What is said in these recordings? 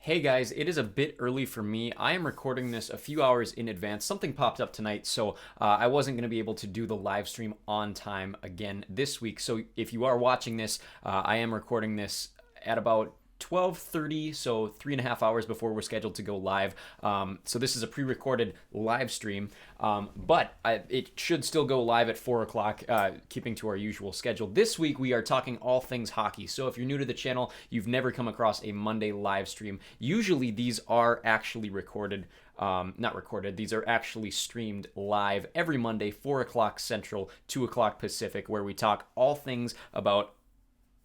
Hey guys, it is a bit early for me. I am recording this a few hours in advance. Something popped up tonight, so I wasn't going to be able to do the live stream on time again this week. So if you are watching this, I am recording this at about 12:30, so 3.5 hours before we're scheduled to go live. So this is a pre-recorded live stream, but it should still go live at 4 o'clock, keeping to our usual schedule. This week we are talking all things hockey. So if you're new to the channel, you've never come across a Monday live stream. Usually these are actually recorded. Not recorded, these are actually streamed live every Monday, 4 o'clock Central, 2 o'clock Pacific, where we talk all things about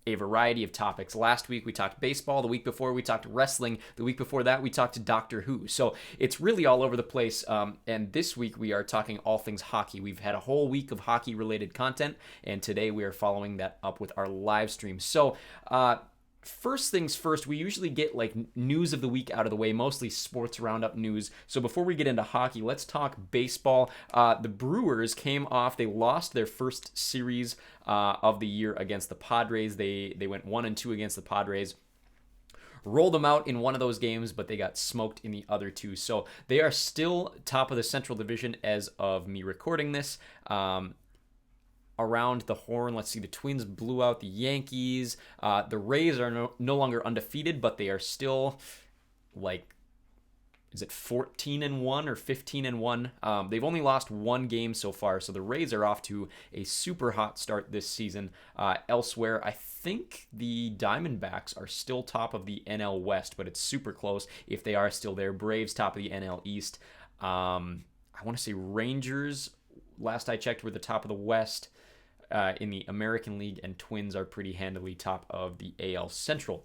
a variety of topics. Last week we talked baseball, the week before we talked wrestling, the week before that we talked Doctor Who. So it's really all over the place, and this week we are talking all things hockey. We've had a whole week of hockey related content, and today we are following that up with our live stream. So first things first, we usually get like news of the week out of the way, mostly sports roundup news. So before we get into hockey, let's talk baseball. The Brewers came off, they lost their first series of the year against the Padres. They went 1-2 against the Padres. Rolled them out in one of those games, but they got smoked in the other two. So they are still top of the Central Division as of me recording this. Around the horn, let's see, the Twins blew out the Yankees. The Rays are no longer undefeated, but they are still like, is it 14-1 or 15-1? They've only lost one game so far, so the Rays are off to a super hot start this season. Elsewhere, I think the Diamondbacks are still top of the NL West, but it's super close if they are still there. Braves top of the NL East. I want to say Rangers, last I checked, were the top of the West in the American League, and Twins are pretty handily top of the AL Central.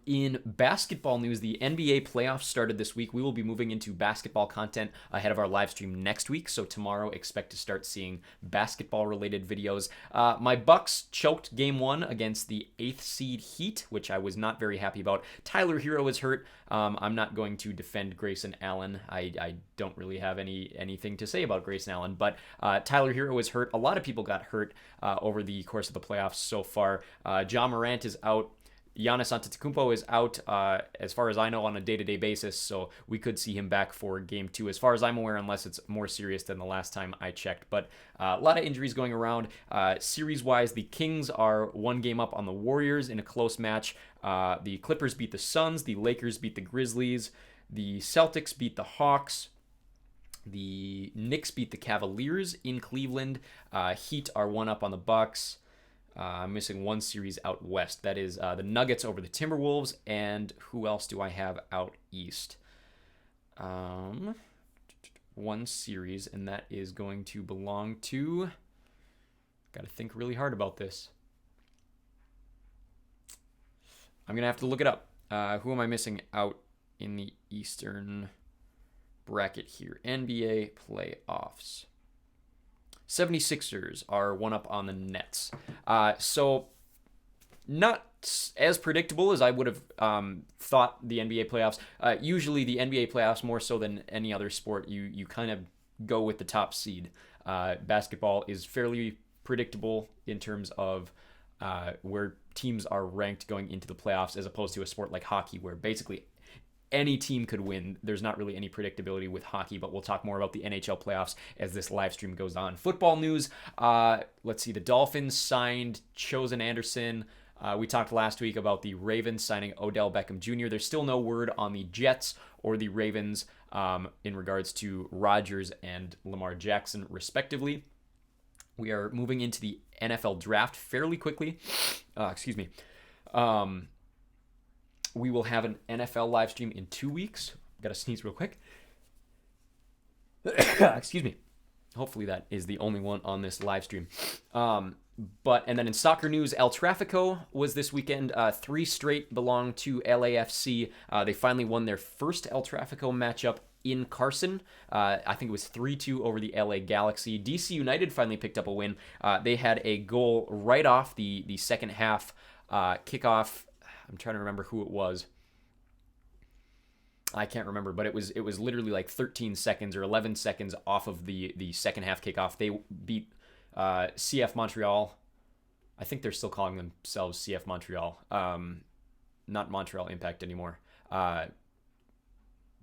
In basketball news, the NBA playoffs started this week. We will be moving into basketball content ahead of our live stream next week. So tomorrow, expect to start seeing basketball-related videos. My Bucks choked Game 1 against the 8th seed Heat, which I was not very happy about. Tyler Hero is hurt. I'm not going to defend Grayson Allen. I don't really have anything to say about Grayson Allen, but Tyler Hero is hurt. A lot of people got hurt over the course of the playoffs so far. Ja Morant is out. Giannis Antetokounmpo is out, as far as I know, on a day-to-day basis, so we could see him back for Game 2, as far as I'm aware, unless it's more serious than the last time I checked. But a lot of injuries going around. Series-wise, the Kings are one game up on the Warriors in a close match. The Clippers beat the Suns. The Lakers beat the Grizzlies. The Celtics beat the Hawks. The Knicks beat the Cavaliers in Cleveland. Heat are one up on the Bucks. I'm missing one series out west. That is the Nuggets over the Timberwolves. And who else do I have out east? One series, and that is going to belong to... Got to think really hard about this. I'm going to have to look it up. Who am I missing out in the Eastern bracket here? NBA playoffs. 76ers are one up on the Nets. So not as predictable as I would have thought the NBA playoffs. Usually the NBA playoffs, more so than any other sport, you kind of go with the top seed. Basketball is fairly predictable in terms of where teams are ranked going into the playoffs, as opposed to a sport like hockey, where basically any team could win. There's not really any predictability with hockey, but we'll talk more about the NHL playoffs as this live stream goes on. Football news, let's see, the Dolphins signed Chosen Anderson. We talked last week about the Ravens signing Odell Beckham Jr. There's still no word on the Jets or the Ravens in regards to Rodgers and Lamar Jackson, respectively. We are moving into the NFL draft fairly quickly. Excuse me. We will have an NFL live stream in 2 weeks. Got to sneeze real quick. Excuse me. Hopefully that is the only one on this live stream. And then in soccer news, El Tráfico was this weekend. 3 straight belong to LAFC. They finally won their first El Tráfico matchup in Carson. I think it was 3-2 over the LA Galaxy. DC United finally picked up a win. They had a goal right off the second half kickoff. I'm trying to remember who it was. I can't remember, but it was literally like 13 seconds or 11 seconds off of the second half kickoff. They beat CF Montreal. I think they're still calling themselves CF Montreal. not Montreal Impact anymore.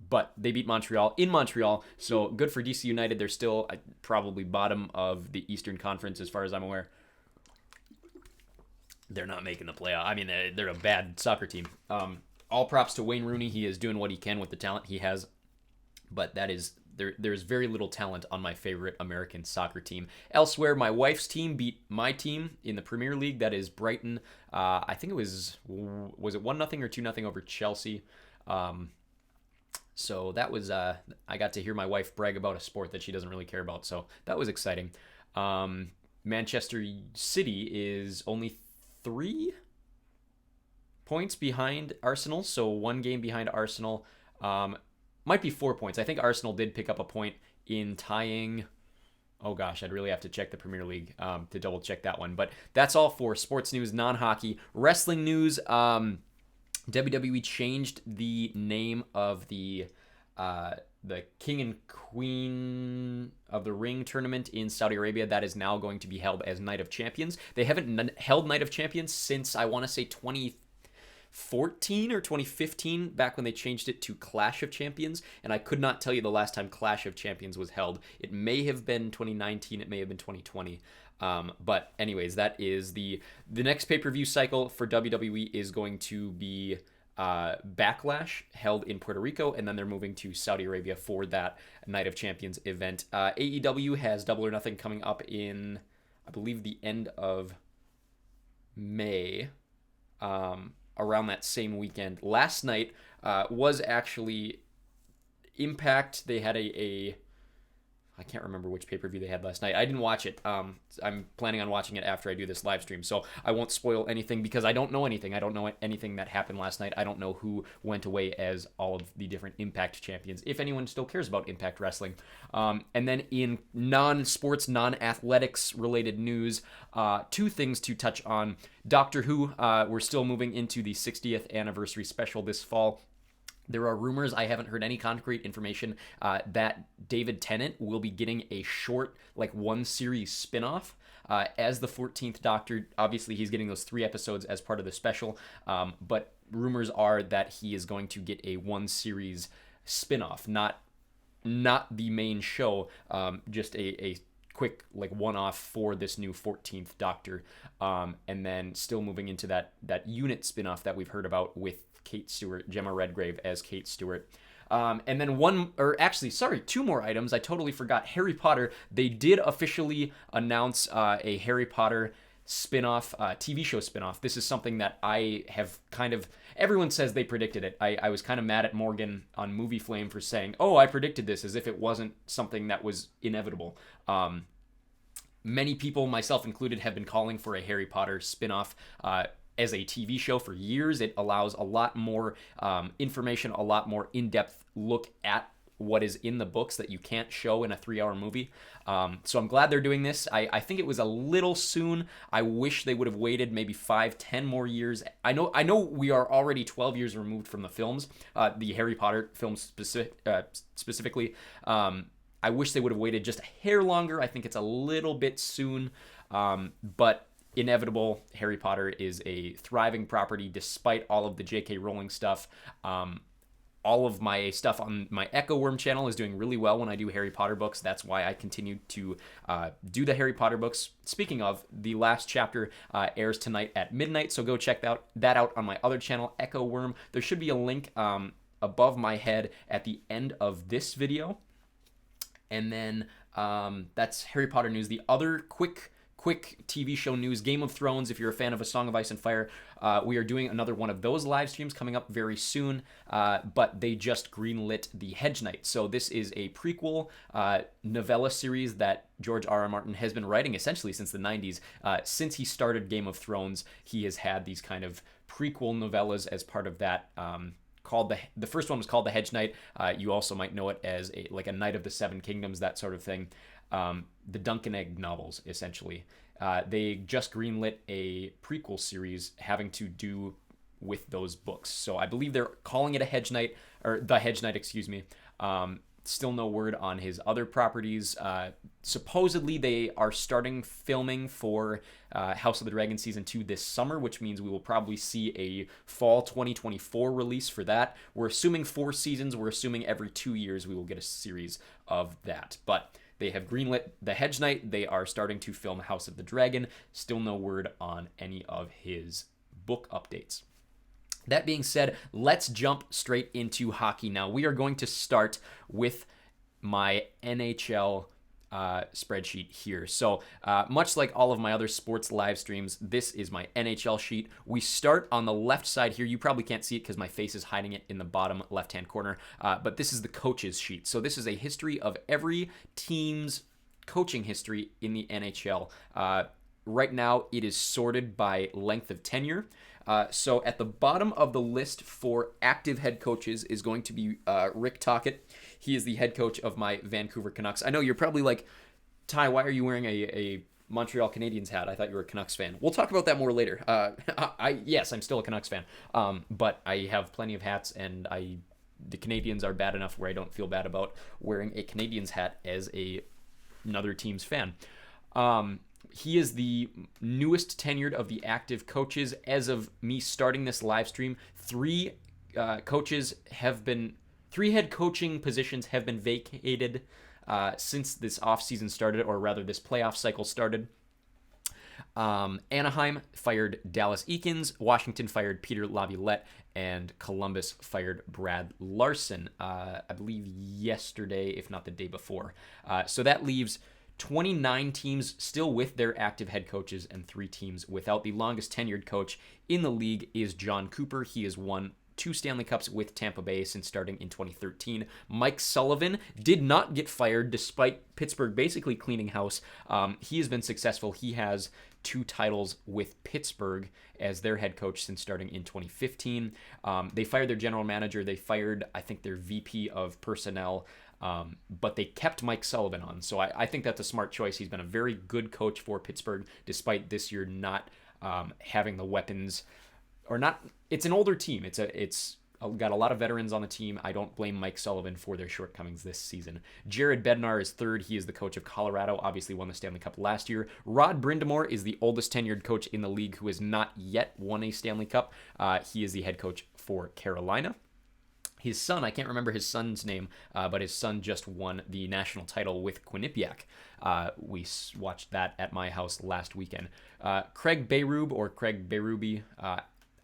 But they beat Montreal in Montreal, so good for DC United. They're still probably bottom of the Eastern Conference as far as I'm aware. They're not making the playoff. I mean, they're a bad soccer team. All props to Wayne Rooney. He is doing what he can with the talent he has, but there's very little talent on my favorite American soccer team. Elsewhere, my wife's team beat my team in the Premier League. That is Brighton. I think it was it 1-0 or 2-0 over Chelsea. So that was, I got to hear my wife brag about a sport that she doesn't really care about. So that was exciting. Manchester City is only 3 points behind Arsenal. So 1 game behind Arsenal. Might be 4 points. I think Arsenal did pick up a point in tying. Oh gosh, I'd really have to check the Premier League to double check that one. But that's all for sports news, non-hockey. Wrestling news. WWE changed the name of the King and Queen of the Ring tournament in Saudi Arabia. That is now going to be held as Night of Champions. They haven't held Night of Champions since, I want to say, 2014 or 2015, back when they changed it to Clash of Champions, and I could not tell you the last time Clash of Champions was held. It may have been 2019, it may have been 2020. But anyways, that is the next pay-per-view cycle for WWE is going to be Backlash, held in Puerto Rico, and then they're moving to Saudi Arabia for that Night of Champions event. AEW has Double or Nothing coming up in, I believe, the end of May, around that same weekend. Last night was actually Impact. They had I can't remember which pay-per-view they had last night. I didn't watch it. I'm planning on watching it after I do this live stream, so I won't spoil anything because I don't know anything. I don't know anything that happened last night. I don't know who went away as all of the different Impact champions, if anyone still cares about Impact Wrestling. And then in non-sports, non-athletics related news, 2 things to touch on. Doctor Who, we're still moving into the 60th anniversary special this fall. There are rumors, I haven't heard any concrete information, that David Tennant will be getting a short, 1-series spinoff as the 14th Doctor. Obviously, he's getting those 3 episodes as part of the special, but rumors are that he is going to get a 1-series spinoff, not the main show, just a quick one-off for this new 14th Doctor, and then still moving into that unit spinoff that we've heard about with Kate Stewart, Gemma Redgrave as Kate Stewart. And then 2 more items. I totally forgot. Harry Potter. They did officially announce a Harry Potter spin-off, TV show spin-off. This is something that I have everyone says they predicted it. I was kind of mad at Morgan on Movie Flame for saying, oh, I predicted this, as if it wasn't something that was inevitable. Many people, myself included, have been calling for a Harry Potter spin-off as a TV show for years. It allows a lot more information, a lot more in-depth look at what is in the books that you can't show in a 3-hour movie. So I'm glad they're doing this. I think it was a little soon. I wish they would have waited maybe 5-10 more years. I know we are already 12 years removed from the films, the Harry Potter films specifically. I wish they would have waited just a hair longer. I think it's a little bit soon, but inevitable. Harry Potter is a thriving property despite all of the J.K. Rowling stuff. All of my stuff on my Echo Worm channel is doing really well when I do Harry Potter books. That's why I continue to do the Harry Potter books. Speaking of, the last chapter airs tonight at midnight, so go check that out on my other channel, Echo Worm. There should be a link above my head at the end of this video. And then that's Harry Potter news. The other quick TV show news, Game of Thrones. If you're a fan of A Song of Ice and Fire, we are doing another one of those live streams coming up very soon, but they just greenlit The Hedge Knight. So this is a prequel novella series that George R.R. Martin has been writing essentially since the 90s. Since he started Game of Thrones, he has had these kind of prequel novellas as part of that. Called the first one was called The Hedge Knight. You also might know it as a Knight of the Seven Kingdoms, that sort of thing. The Dunk and Egg novels, essentially. They just greenlit a prequel series having to do with those books. So I believe they're calling it a Hedge Knight, or The Hedge Knight, excuse me. Still no word on his other properties. Supposedly, they are starting filming for House of the Dragon Season 2 this summer, which means we will probably see a fall 2024 release for that. We're assuming 4 seasons. We're assuming every 2 years we will get a series of that. But they have greenlit The Hedge Knight. They are starting to film House of the Dragon. Still no word on any of his book updates. That being said, let's jump straight into hockey now. We are going to start with my NHL spreadsheet here. So much like all of my other sports live streams, this is my NHL sheet. We start on the left side here. You probably can't see it because my face is hiding it in the bottom left-hand corner, but this is the coaches sheet. So this is a history of every team's coaching history in the NHL. Right now, it is sorted by length of tenure. So at the bottom of the list for active head coaches is going to be Rick Tocchet. He is the head coach of my Vancouver Canucks. I know you're probably like, Ty, why are you wearing a Montreal Canadiens hat? I thought you were a Canucks fan. We'll talk about that more later. Yes, I'm still a Canucks fan, but I have plenty of hats, and the Canadiens are bad enough where I don't feel bad about wearing a Canadiens hat as another team's fan. He is the newest tenured of the active coaches. As of me starting this live stream, 3 head coaching positions have been vacated since this offseason started, or rather this playoff cycle started. Anaheim fired Dallas Eakins, Washington fired Peter Laviolette, and Columbus fired Brad Larson, I believe yesterday, if not the day before. So that leaves 29 teams still with their active head coaches and 3 teams without. The longest tenured coach in the league is John Cooper. He has won 2 Stanley Cups with Tampa Bay since starting in 2013. Mike Sullivan did not get fired despite Pittsburgh basically cleaning house. He has been successful. He has 2 titles with Pittsburgh as their head coach since starting in 2015. They fired their general manager. They fired, I think, their VP of personnel. But they kept Mike Sullivan on. So I think that's a smart choice. He's been a very good coach for Pittsburgh, despite this year not having the weapons, or not. It's an older team. It's got a lot of veterans on the team. I don't blame Mike Sullivan for their shortcomings this season. Jared Bednar is 3rd. He is the coach of Colorado, obviously won the Stanley Cup last year. Rod Brind'Amour is the oldest tenured coach in the league who has not yet won a Stanley Cup. He is the head coach for Carolina. His son, I can't remember his son's name, but his son just won the national title with Quinnipiac. We watched that at my house last weekend. Craig Berube, or Craig Berube,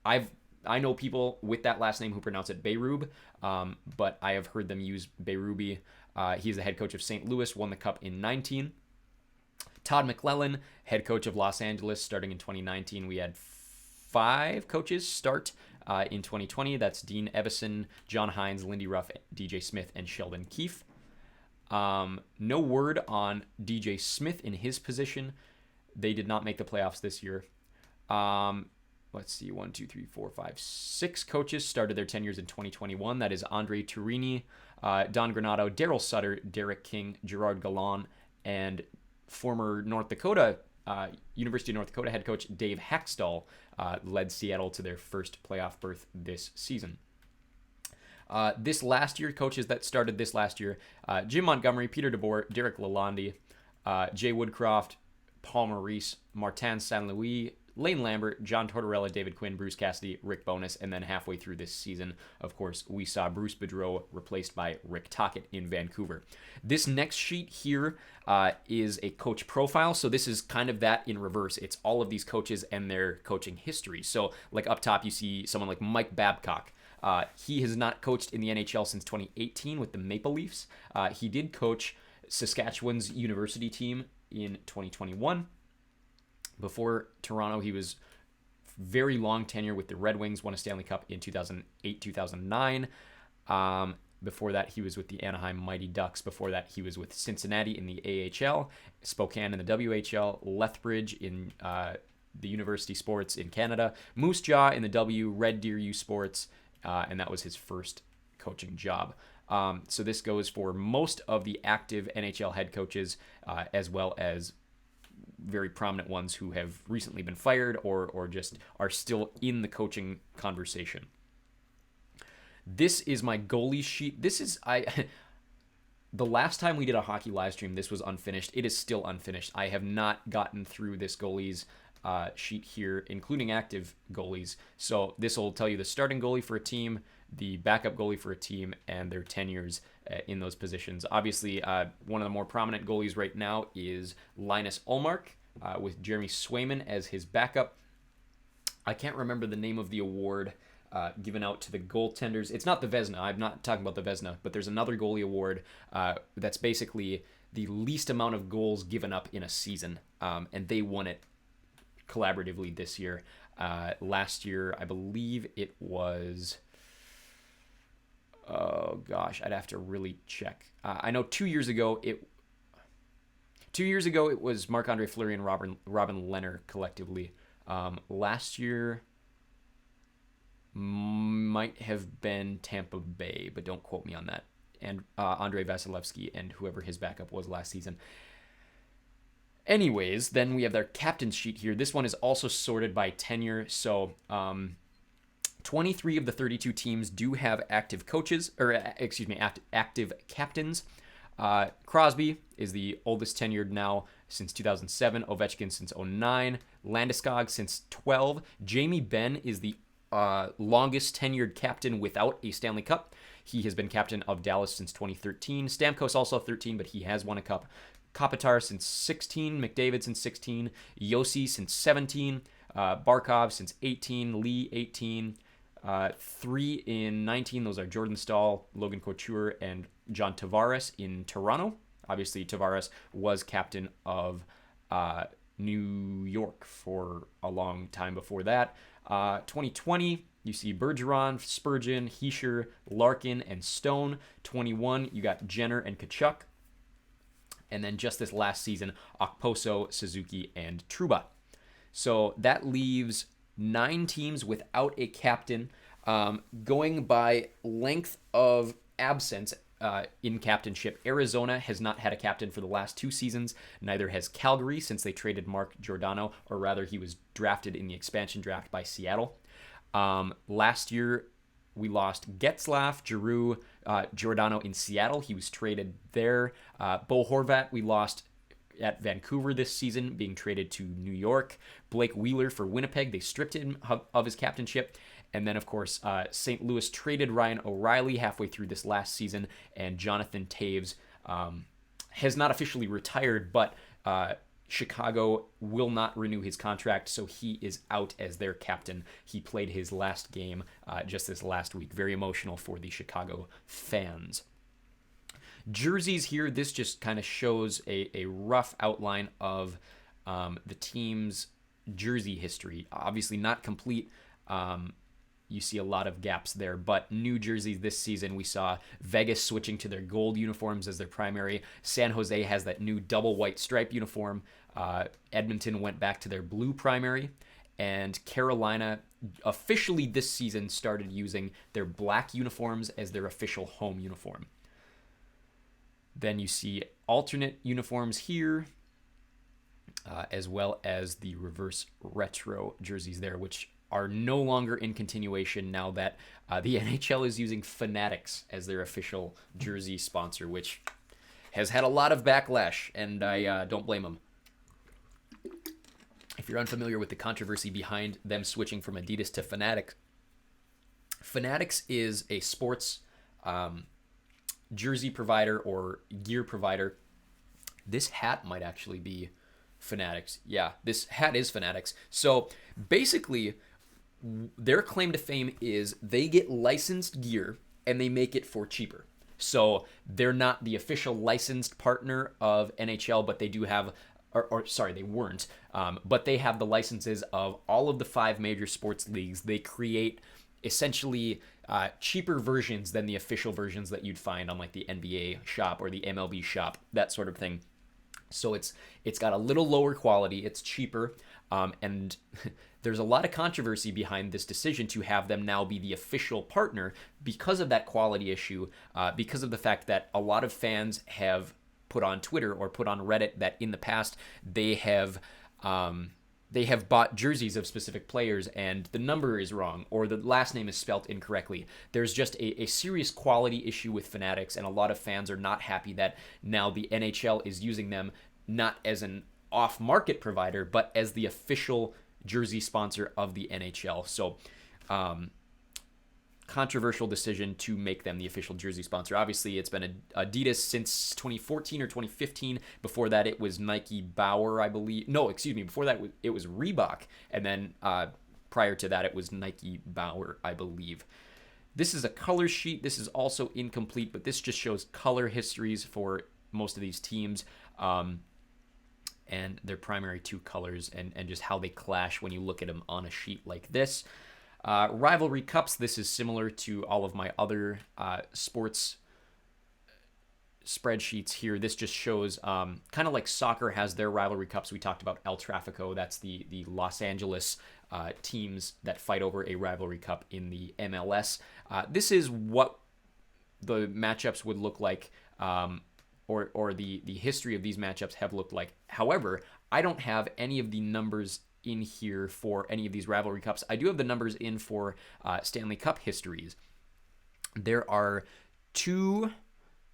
I know people with that last name who pronounce it Berube, but I have heard them use Berube. He's the head coach of St. Louis, won the Cup in 19. Todd McClellan, head coach of Los Angeles, starting in 2019. We had 5 coaches start in 2020. That's Dean Evison, John Hines, Lindy Ruff, DJ Smith, and Sheldon Keefe. No word on DJ Smith in his position. They did not make the playoffs this year. Let's see, 1, 2, 3, 4, 5, 6 coaches started their tenures in 2021. That is Andre Turini, Don Granato, Daryl Sutter, Derek King, Gerard Gallant, and former University of North Dakota head coach Dave Haxtell led Seattle to their first playoff berth this season. This last year, coaches that started this last year, Jim Montgomery, Peter DeBoer, Derek Lalonde, Jay Woodcroft, Paul Maurice, Martin St. Louis, Lane Lambert, John Tortorella, David Quinn, Bruce Cassidy, Rick Bowness, and then halfway through this season, of course, we saw Bruce Boudreau replaced by Rick Tocchet in Vancouver. This next sheet here is a coach profile, so this is kind of that in reverse. It's all of these coaches and their coaching history. So, like up top, you see someone like Mike Babcock. He has not coached in the NHL since 2018 with the Maple Leafs. He did coach Saskatchewan's university team in 2021. Before Toronto, he was very long tenure with the Red Wings, won a Stanley Cup in 2008-2009. Before that, he was with the Anaheim Mighty Ducks. Before that, he was with Cincinnati in the AHL, Spokane in the WHL, Lethbridge in the University Sports in Canada, Moose Jaw in the W, Red Deer U Sports, and that was his first coaching job. So this goes for most of the active NHL head coaches, as well as very prominent ones who have recently been fired or just are still in the coaching conversation. This is my goalie sheet. This is The last time we did a hockey live stream, this was unfinished. It is still unfinished. I have not gotten through this goalies sheet here, including active goalies. So this will tell you the starting goalie for a team, the backup goalie for a team, and their tenures in those positions. Obviously, one of the more prominent goalies right now is Linus Ullmark, with Jeremy Swayman as his backup. I can't remember the name of the award given out to the goaltenders. It's not the Vezina. I'm not talking about the Vezina, but there's another goalie award that's basically the least amount of goals given up in a season, and they won it collaboratively this year. Last year, I believe it was... Oh gosh, I'd have to really check. I know 2 years ago it was Marc-Andre Fleury and Robin Lehner collectively. Last year might have been Tampa Bay, but don't quote me on that. And Andrei Vasilevsky and whoever his backup was last season. Anyways, then we have their captain's sheet here. This one is also sorted by tenure. So 23 of the 32 teams do have active coaches, active captains. Crosby is the oldest tenured now since 2007. Ovechkin since 2009. Landeskog since 2012. Jamie Benn is the longest tenured captain without a Stanley Cup. He has been captain of Dallas since 2013. Stamkos also 13, but he has won a cup. Kopitar since 16. McDavid since 16. Yossi since 17. Barkov since 18. Lee 18. 3 in 19. Those are Jordan Staal, Logan Couture, and John Tavares in Toronto. Obviously, Tavares was captain of New York for a long time before that. 2020, you see Bergeron, Spurgeon, Hischier, Larkin, and Stone. 21, you got Jenner and Kachuk. And then just this last season, Okposo, Suzuki, and Trouba. So that leaves 9 teams without a captain. Going by length of absence in captainship, Arizona has not had a captain for the last 2 seasons. Neither has Calgary since they traded Mark Giordano, or rather he was drafted in the expansion draft by Seattle. Last year, we lost Getzlaf, Giroux, Giordano in Seattle. He was traded there. Bo Horvat, we lost at Vancouver this season, being traded to New York. Blake Wheeler for Winnipeg. They stripped him of his captainship. And then, of course, St. Louis traded Ryan O'Reilly halfway through this last season, and Jonathan Toews has not officially retired, but Chicago will not renew his contract, so he is out as their captain. He played his last game just this last week. Very emotional for the Chicago fans. Jerseys here, this just kind of shows a rough outline of the team's jersey history. Obviously not complete. You see a lot of gaps there, but new jerseys this season, we saw Vegas switching to their gold uniforms as their primary. San Jose has that new double white stripe uniform. Edmonton went back to their blue primary, and Carolina officially this season started using their black uniforms as their official home uniform. Then you see alternate uniforms here, as well as the reverse retro jerseys there, which are no longer in continuation now that the NHL is using Fanatics as their official jersey sponsor, which has had a lot of backlash, and I don't blame them. If you're unfamiliar with the controversy behind them switching from Adidas to Fanatics, Fanatics is a sports jersey provider or gear provider. This hat might actually be Fanatics. Yeah, this hat is Fanatics. So basically, their claim to fame is they get licensed gear and they make it for cheaper. So they're not the official licensed partner of NHL, but they do have, they weren't, but they have the licenses of all of the 5 major sports leagues. They create essentially cheaper versions than the official versions that you'd find on like the NBA shop or the MLB shop, that sort of thing. So it's got a little lower quality, it's cheaper, and there's a lot of controversy behind this decision to have them now be the official partner because of that quality issue, because of the fact that a lot of fans have put on Twitter or put on Reddit that in the past they have they have bought jerseys of specific players and the number is wrong or the last name is spelt incorrectly. There's just a serious quality issue with Fanatics, and a lot of fans are not happy that now the NHL is using them not as an off-market provider, but as the official jersey sponsor of the NHL. So, controversial decision to make them the official jersey sponsor. Obviously, it's been Adidas since 2014 or 2015. Before that, it was Nike Bauer, I believe. No, excuse me. Before that, it was Reebok. And then prior to that, it was Nike Bauer, I believe. This is a color sheet. This is also incomplete, but this just shows color histories for most of these teams. And their primary two colors and just how they clash when you look at them on a sheet like this. Rivalry cups, this is similar to all of my other sports spreadsheets here. This just shows kind of like soccer has their rivalry cups. We talked about El Tráfico. That's the Los Angeles teams that fight over a rivalry cup in the MLS. This is what the matchups would look like, or the history of these matchups have looked like. However, I don't have any of the numbers in here for any of these rivalry cups. I do have the numbers in for Stanley Cup histories. There are 2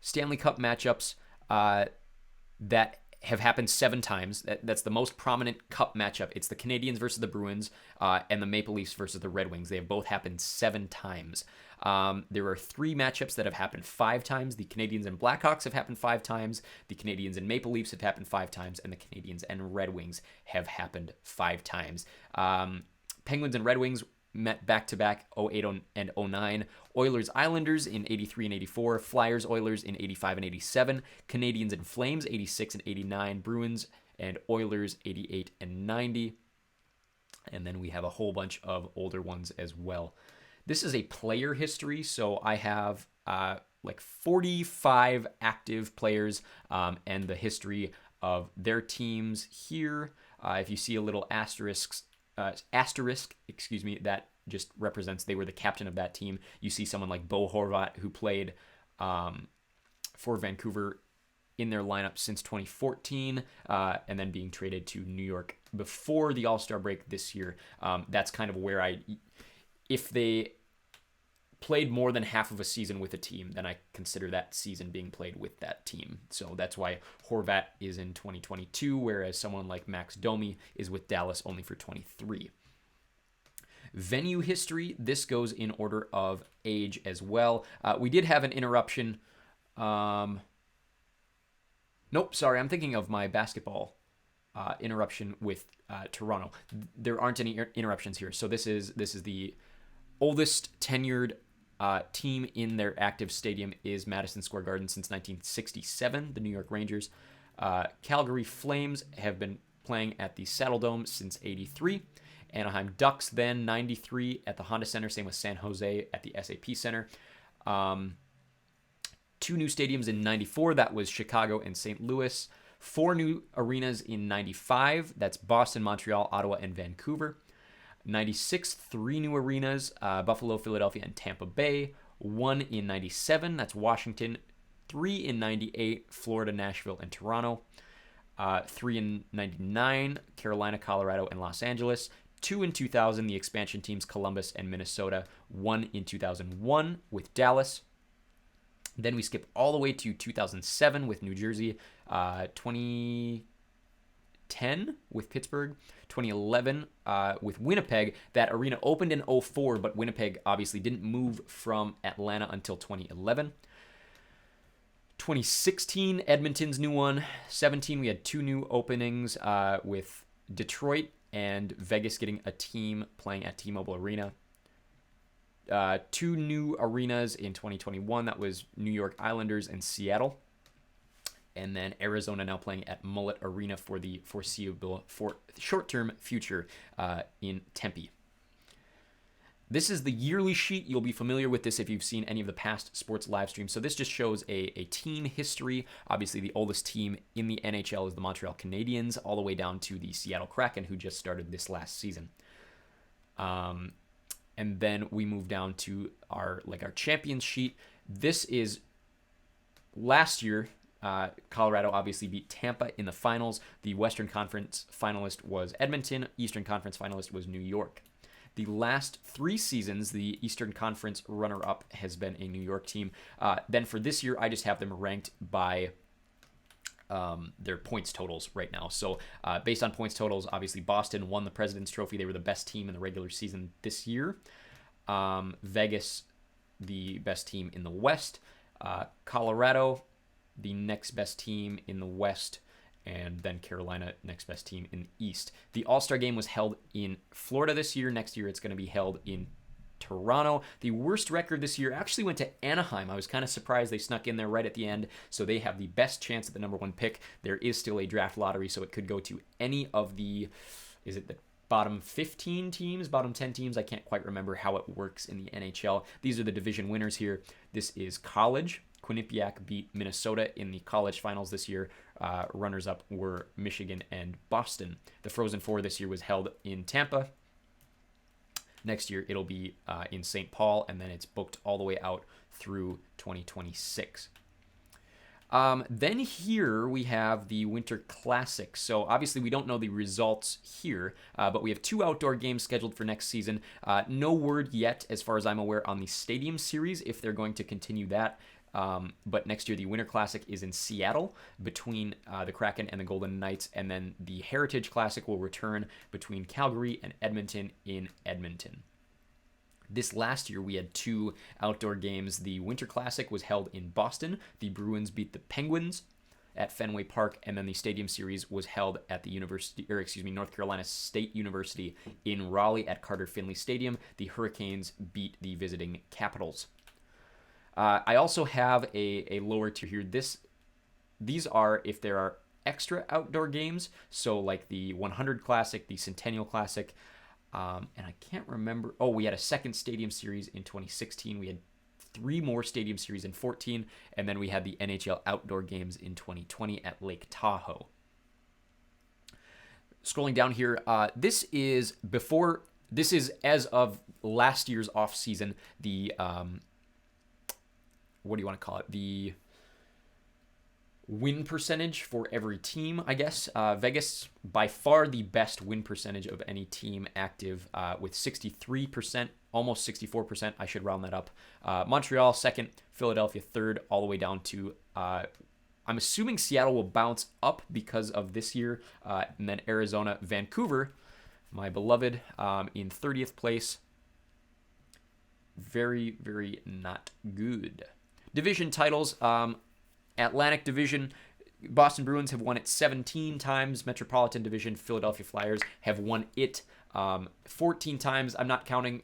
Stanley Cup matchups that have happened 7 times. That's the most prominent cup matchup. It's the Canadiens versus the Bruins and the Maple Leafs versus the Red Wings. They have both happened 7 times. There are 3 matchups that have happened 5 times. The Canadiens and Blackhawks have happened 5 times. The Canadiens and Maple Leafs have happened 5 times. And the Canadiens and Red Wings have happened 5 times. Penguins and Red Wings met back-to-back 08 and 09. Oilers Islanders in 83 and 84. Flyers Oilers in 85 and 87. Canadiens and Flames 86 and 89. Bruins and Oilers 88 and 90. And then we have a whole bunch of older ones as well. This is a player history, so I have like 45 active players and the history of their teams here. If you see a little asterisk, that just represents they were the captain of that team. You see someone like Bo Horvat, who played for Vancouver in their lineup since 2014, and then being traded to New York before the All-Star break this year. That's kind of where if they played more than half of a season with a team, then I consider that season being played with that team. So that's why Horvat is in 2022, whereas someone like Max Domi is with Dallas only for 23. Venue history, this goes in order of age as well. We did have an interruption. Nope, sorry, I'm thinking of my basketball interruption with Toronto. There aren't any interruptions here. So this is the oldest tenured team in their active stadium is Madison Square Garden since 1967, the New York Rangers. Calgary Flames have been playing at the Saddle Dome since 83. Anaheim Ducks then 93 at the Honda Center, same with San Jose at the SAP Center. 2 new stadiums in 94, that was Chicago and St. Louis. 4 new arenas in 95, that's Boston, Montreal, Ottawa, and Vancouver. 96, 3 new arenas, Buffalo, Philadelphia, and Tampa Bay. 1 in 97, that's Washington. 3 in 98, Florida, Nashville, and Toronto. 3 in 99, Carolina, Colorado, and Los Angeles. 2 in 2000, the expansion teams Columbus and Minnesota. 1 in 2001 with Dallas. Then we skip all the way to 2007 with New Jersey. 2010 with Pittsburgh. 2011 with Winnipeg. That arena opened in 04, but Winnipeg obviously didn't move from Atlanta until 2011. 2016, Edmonton's new one. 17, we had 2 new openings with Detroit and Vegas getting a team playing at T-Mobile Arena. 2 new arenas in 2021. That was New York Islanders and Seattle. And then Arizona now playing at Mullet Arena for the foreseeable, for short-term future in Tempe. This is the yearly sheet. You'll be familiar with this if you've seen any of the past sports live streams. So this just shows a team history. Obviously, the oldest team in the NHL is the Montreal Canadiens, all the way down to the Seattle Kraken, who just started this last season. And then we move down to our champions sheet. This is last year, Colorado obviously beat Tampa in the finals. The Western Conference finalist was Edmonton. Eastern Conference finalist was New York. The last 3 seasons, the Eastern Conference runner-up has been a New York team. Then for this year, I just have them ranked by their points totals right now. So based on points totals, obviously Boston won the President's Trophy. They were the best team in the regular season this year. Vegas, the best team in the West. Colorado, the next best team in the West. And then Carolina, next best team in the East. The All-Star Game was held in Florida this year. Next year, it's going to be held in Toronto. The worst record this year actually went to Anaheim. I was kind of surprised they snuck in there right at the end, so they have the best chance at the number 1 pick. There is still a draft lottery, so it could go to any of the, is it the bottom 15 teams, bottom 10 teams? I can't quite remember how it works in the NHL. These are the division winners here. This is college. Quinnipiac beat Minnesota in the college finals this year. Runners-up were Michigan and Boston. The Frozen Four this year was held in Tampa. Next year, it'll be in St. Paul, and then it's booked all the way out through 2026. Then here we have the Winter Classic. So obviously we don't know the results here, but we have 2 outdoor games scheduled for next season. No word yet, as far as I'm aware, on the Stadium Series, if they're going to continue that. But next year, the Winter Classic is in Seattle between the Kraken and the Golden Knights, and then the Heritage Classic will return between Calgary and Edmonton in Edmonton. This last year, we had 2 outdoor games. The Winter Classic was held in Boston. The Bruins beat the Penguins at Fenway Park, and then the Stadium Series was held at the North Carolina State University in Raleigh at Carter Finley Stadium. The Hurricanes beat the visiting Capitals. I also have a lower tier here. These are if there are extra outdoor games, so like the 100 Classic, the Centennial Classic, and I can't remember. Oh, we had a second Stadium Series in 2016. We had 3 more Stadium Series in 2014, and then we had the NHL Outdoor Games in 2020 at Lake Tahoe. Scrolling down here, this is as of last year's off season. The what do you want to call it? The win percentage for every team, I guess. Vegas, by far the best win percentage of any team active with 63%, almost 64%. I should round that up. Montreal, second. Philadelphia, third, all the way down to, I'm assuming Seattle will bounce up because of this year. And then Arizona, Vancouver, my beloved, in 30th place. Very, very not good. Division titles, Atlantic Division, Boston Bruins have won it 17 times. Metropolitan Division, Philadelphia Flyers have won it 14 times. I'm not counting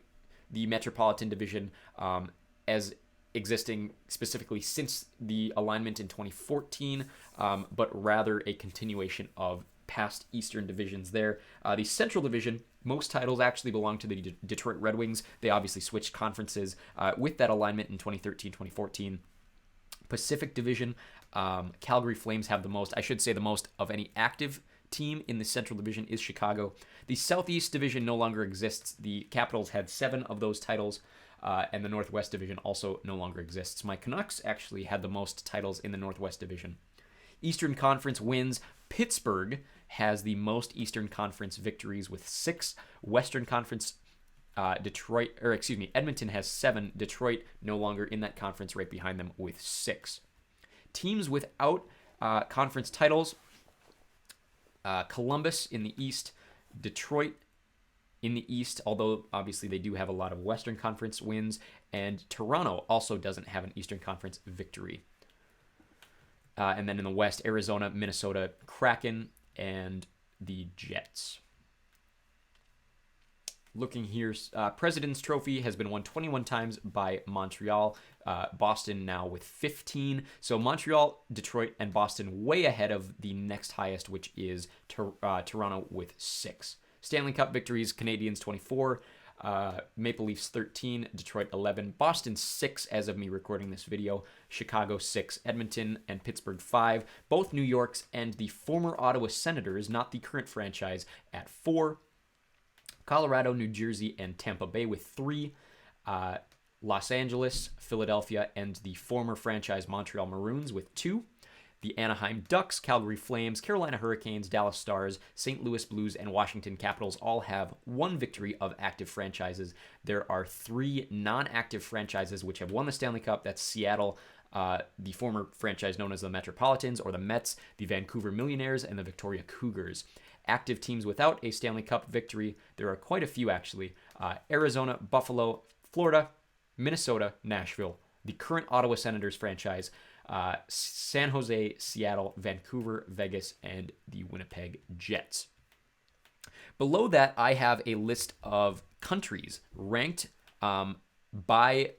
the Metropolitan Division as existing specifically since the alignment in 2014, but rather a continuation of past Eastern divisions there. The Central Division, most titles actually belong to the Detroit Red Wings. They obviously switched conferences with that alignment in 2013-2014. Pacific Division, Calgary Flames have the most. I should say the most of any active team in the Central Division is Chicago. The Southeast Division no longer exists. The Capitals had 7 of those titles, and the Northwest Division also no longer exists. My Canucks actually had the most titles in the Northwest Division. Eastern Conference wins. Pittsburgh has the most Eastern Conference victories with 6. Western Conference, Edmonton has 7. Detroit no longer in that conference, right behind them with 6. Teams without conference titles, Columbus in the East, Detroit in the East, although obviously they do have a lot of Western Conference wins, and Toronto also doesn't have an Eastern Conference victory. And then in the West, Arizona, Minnesota, Kraken, and the Jets. Looking here, President's Trophy has been won 21 times by Montreal. Boston now with 15. So Montreal, Detroit, and Boston way ahead of the next highest, which is Toronto with 6. Stanley Cup victories, Canadiens 24, Maple Leafs 13, Detroit 11, Boston 6 as of me recording this video, Chicago 6, Edmonton and Pittsburgh 5, both New York's and the former Ottawa Senators, not the current franchise, at 4. Colorado, New Jersey, and Tampa Bay with 3. Los Angeles, Philadelphia, and the former franchise Montreal Maroons with 2. The Anaheim Ducks, Calgary Flames, Carolina Hurricanes, Dallas Stars, St. Louis Blues, and Washington Capitals all have one victory of active franchises. There are 3 non-active franchises which have won the Stanley Cup. That's Seattle, the former franchise known as the Metropolitans or the Mets, the Vancouver Millionaires, and the Victoria Cougars. Active teams without a Stanley Cup victory, there are quite a few actually. Arizona, Buffalo, Florida, Minnesota, Nashville, the current Ottawa Senators franchise, San Jose, Seattle, Vancouver, Vegas, and the Winnipeg Jets. Below that, I have a list of countries ranked by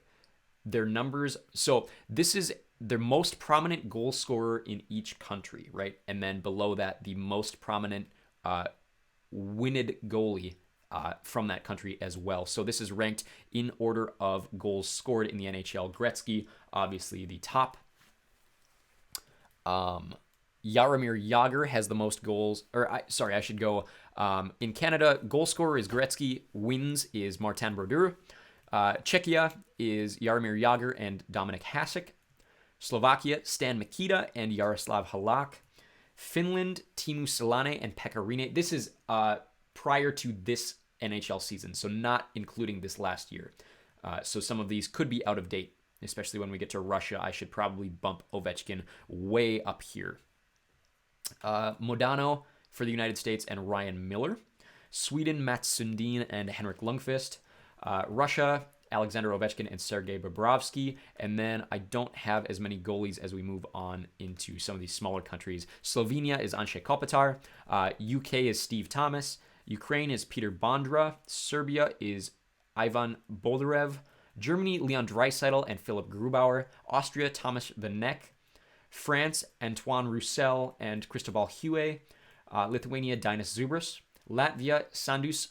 their numbers. So this is their most prominent goal scorer in each country, right? And then below that, the most prominent winned goalie from that country as well. So this is ranked in order of goals scored in the NHL. Gretzky, obviously the top. Jaromir Jagr has the most goals. I should go. In Canada, goal scorer is Gretzky. Wins is Martin Brodeur. Czechia is Jaromir Jagr and Dominik Hasek. Slovakia, Stan Mikita and Yaroslav Halak. Finland, Teemu Selänne and Pekka Rinne. This is prior to this NHL season, so not including this last year. So some of these could be out of date, especially when we get to Russia. I should probably bump Ovechkin way up here. Modano for the United States and Ryan Miller. Sweden, Mats Sundin and Henrik Lundqvist. Russia, Alexander Ovechkin and Sergei Bobrovsky. And then I don't have as many goalies as we move on into some of these smaller countries. Slovenia is Anže Kopitar. UK is Steve Thomas. Ukraine is Peter Bondra. Serbia is Ivan Boldarev. Germany, Leon Draisaitl and Philip Grubauer. Austria, Thomas Vanek. France, Antoine Roussel and Cristobal Huet. Lithuania, Dinas Zubras. Latvia, Sandis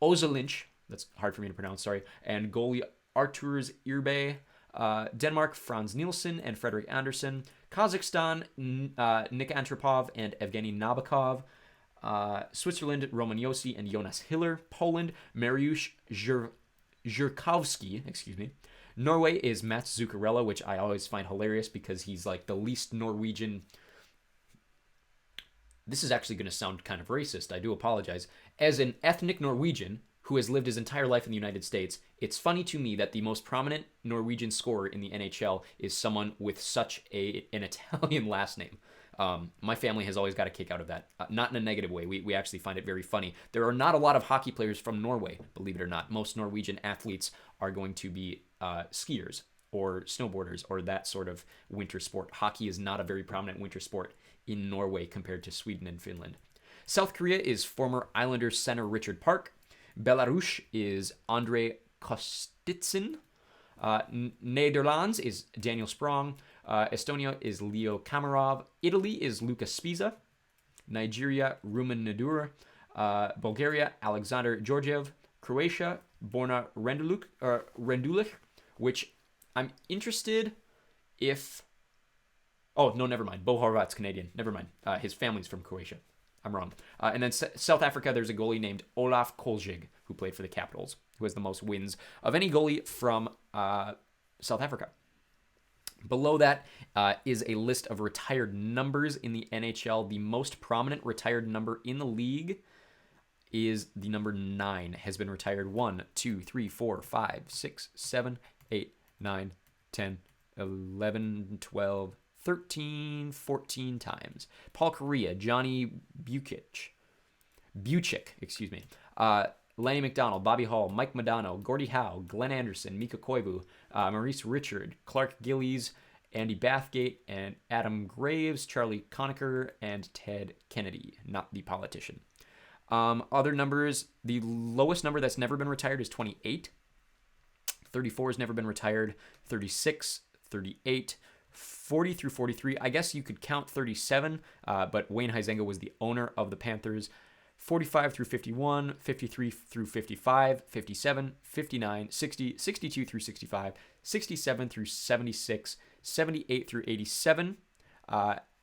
Ozolinch, that's hard for me to pronounce, sorry, and goalie Arturs Irbe. Denmark, Franz Nielsen and Frederick Anderson. Kazakhstan, Nik Antropov and Evgeny Nabokov. Switzerland, Roman Josi and Jonas Hiller. Poland, Mariusz Zhirkowski, Norway is Mats Zuccarello, which I always find hilarious because he's like the least Norwegian. This is actually going to sound kind of racist. I do apologize. As an ethnic Norwegian who has lived his entire life in the United States, it's funny to me that the most prominent Norwegian scorer in the NHL is someone with such an Italian last name. My family has always got a kick out of that. Not in a negative way. We actually find it very funny. There are not a lot of hockey players from Norway, believe it or not. Most Norwegian athletes are going to be skiers or snowboarders or that sort of winter sport. Hockey is not a very prominent winter sport in Norway compared to Sweden and Finland. South Korea is former Islanders center Richard Park. Belarus is Andrei Kostitsyn. Netherlands is Daniel Sprong. Estonia is Leo Kamarov. Italy is Luka Spiza. Nigeria, Rumen Nadur. Bulgaria, Alexander Georgiev. Croatia, Borna Rendulic, which I'm interested if... Oh, no, never mind. Bo Horvat's Canadian. Never mind. His family's from Croatia. I'm wrong. And then South Africa, there's a goalie named Olaf Kolzig, who played for the Capitals, who has the most wins of any goalie from South Africa. Below that is a list of retired numbers in the NHL. The most prominent retired number in the league is the number 9. Has been retired 1, 2, 3, 4, 5, 6, 7, 8, 9, 10, 11, 12, 13, 14 times. Paul Kariya, Johnny Bucic, Lanny McDonald, Bobby Hall, Mike Modano, Gordie Howe, Glenn Anderson, Mika Koivu, Maurice Richard, Clark Gillies, Andy Bathgate, and Adam Graves, Charlie Conacher, and Ted Kennedy, not the politician. Other numbers, the lowest number that's never been retired is 28. 34 has never been retired. 36, 38, 40 through 43. I guess you could count 37, but Wayne Huizenga was the owner of the Panthers. 45 through 51, 53 through 55, 57, 59, 60, 62 through 65, 67 through 76, 78 through 87,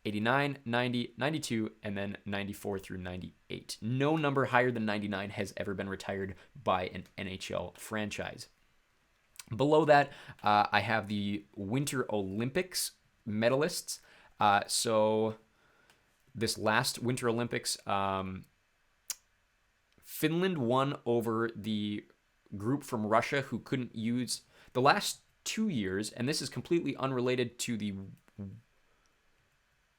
89, 90, 92, and then 94 through 98. No number higher than 99 has ever been retired by an NHL franchise. Below that, I have the Winter Olympics medalists. So this last Winter Olympics, Finland won over the group from Russia who couldn't use the last 2 years, and this is completely unrelated to the.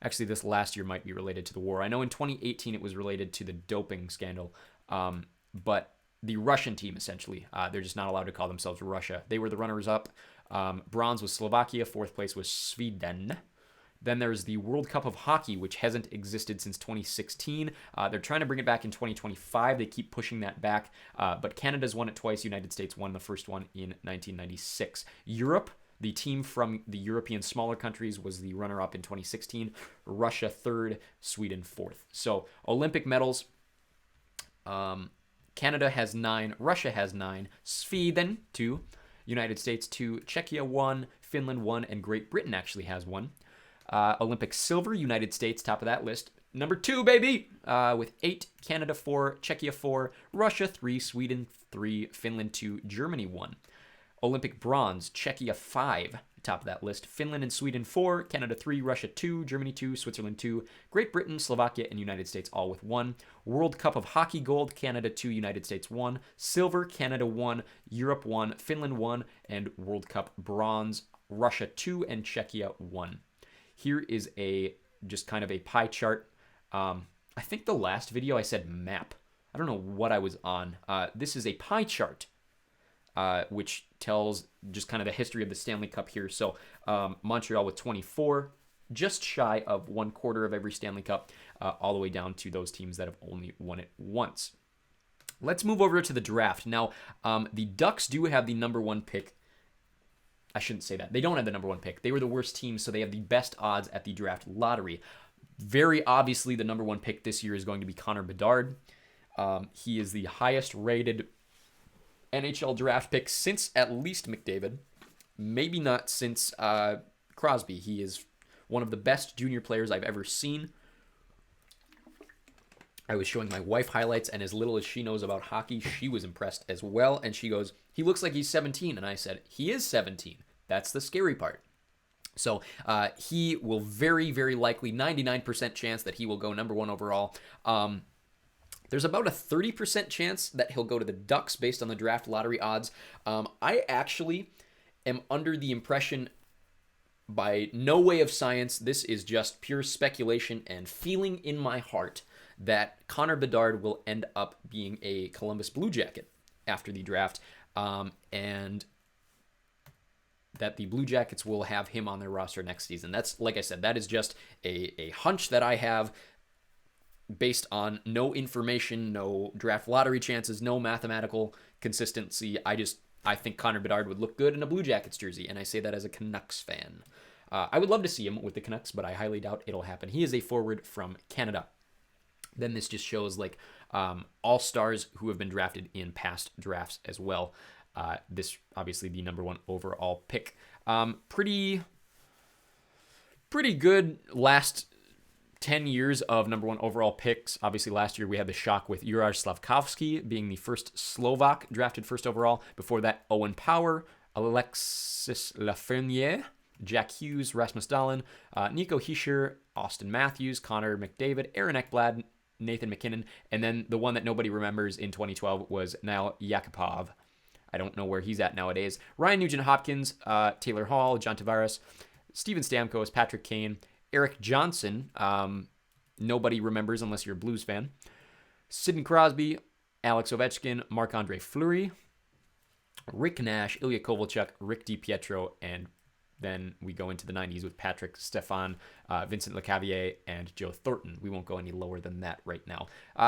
Actually, this last year might be related to the war. I know in 2018 it was related to the doping scandal, but the Russian team, essentially, they're just not allowed to call themselves Russia. They were the runners-up. Bronze was Slovakia. Fourth place was Sweden. Then there's the World Cup of Hockey, which hasn't existed since 2016. They're trying to bring it back in 2025. They keep pushing that back, but Canada's won it twice. United States won the first one in 1996. Europe, the team from the European smaller countries, was the runner-up in 2016. Russia third, Sweden fourth. So Olympic medals, Canada has 9, Russia has 9, Sweden 2, United States 2, Czechia 1, Finland 1, and Great Britain actually has 1. Olympic silver, United States, top of that list. Number 2, baby, with 8, Canada 4, Czechia 4, Russia 3, Sweden 3, Finland 2, Germany 1. Olympic bronze, Czechia 5, top of that list. Finland and Sweden 4, Canada 3, Russia 2, Germany 2, Switzerland 2, Great Britain, Slovakia, and United States all with 1. World Cup of Hockey gold, Canada 2, United States 1. Silver, Canada 1, Europe 1, Finland 1, and World Cup bronze, Russia 2, and Czechia 1. Here is just kind of a pie chart. I think the last video I said map. I don't know what I was on. This is a pie chart, which tells just kind of the history of the Stanley Cup here. So Montreal with 24, just shy of 1/4 of every Stanley Cup, all the way down to those teams that have only won it once. Let's move over to the draft. Now, the Ducks do have the number 1 pick. I shouldn't say that. They don't have the number 1 pick. They were the worst team, so they have the best odds at the draft lottery. Very obviously, the number 1 pick this year is going to be Connor Bedard. He is the highest rated NHL draft pick since at least McDavid. Maybe not since Crosby. He is one of the best junior players I've ever seen. I was showing my wife highlights, and as little as she knows about hockey, she was impressed as well. And she goes, he looks like he's 17. And I said, he is 17. That's the scary part. So he will very, very likely, 99% chance that he will go number 1 overall. There's about a 30% chance that he'll go to the Ducks based on the draft lottery odds. I actually am under the impression, by no way of science, this is just pure speculation and feeling in my heart, that Connor Bedard will end up being a Columbus Blue Jacket after the draft, and that the Blue Jackets will have him on their roster next season. That's, like I said, that is just a hunch that I have based on no information, no draft lottery chances, no mathematical consistency. I think Connor Bedard would look good in a Blue Jackets jersey, and I say that as a Canucks fan. I would love to see him with the Canucks, but I highly doubt it'll happen. He is a forward from Canada. Then this just shows like all-stars who have been drafted in past drafts as well. This obviously the number 1 overall pick. Pretty good last 10 years of number 1 overall picks. Obviously last year we had the shock with Juraj Slafkovsky being the first Slovak drafted first overall. Before that, Owen Power, Alexis Lafreniere, Jack Hughes, Rasmus Dahlin, Nico Hischier, Austin Matthews, Connor McDavid, Aaron Ekblad, Nathan McKinnon, and then the one that nobody remembers in 2012 was Nail Yakupov. I don't know where he's at nowadays. Ryan Nugent-Hopkins, Taylor Hall, John Tavares, Steven Stamkos, Patrick Kane, Eric Johnson, nobody remembers unless you're a Blues fan, Sidney Crosby, Alex Ovechkin, Marc-Andre Fleury, Rick Nash, Ilya Kovalchuk, Rick DiPietro, and then we go into the 90s with Patrick Stefan, Vincent Lecavalier, and Joe Thornton. We won't go any lower than that right now.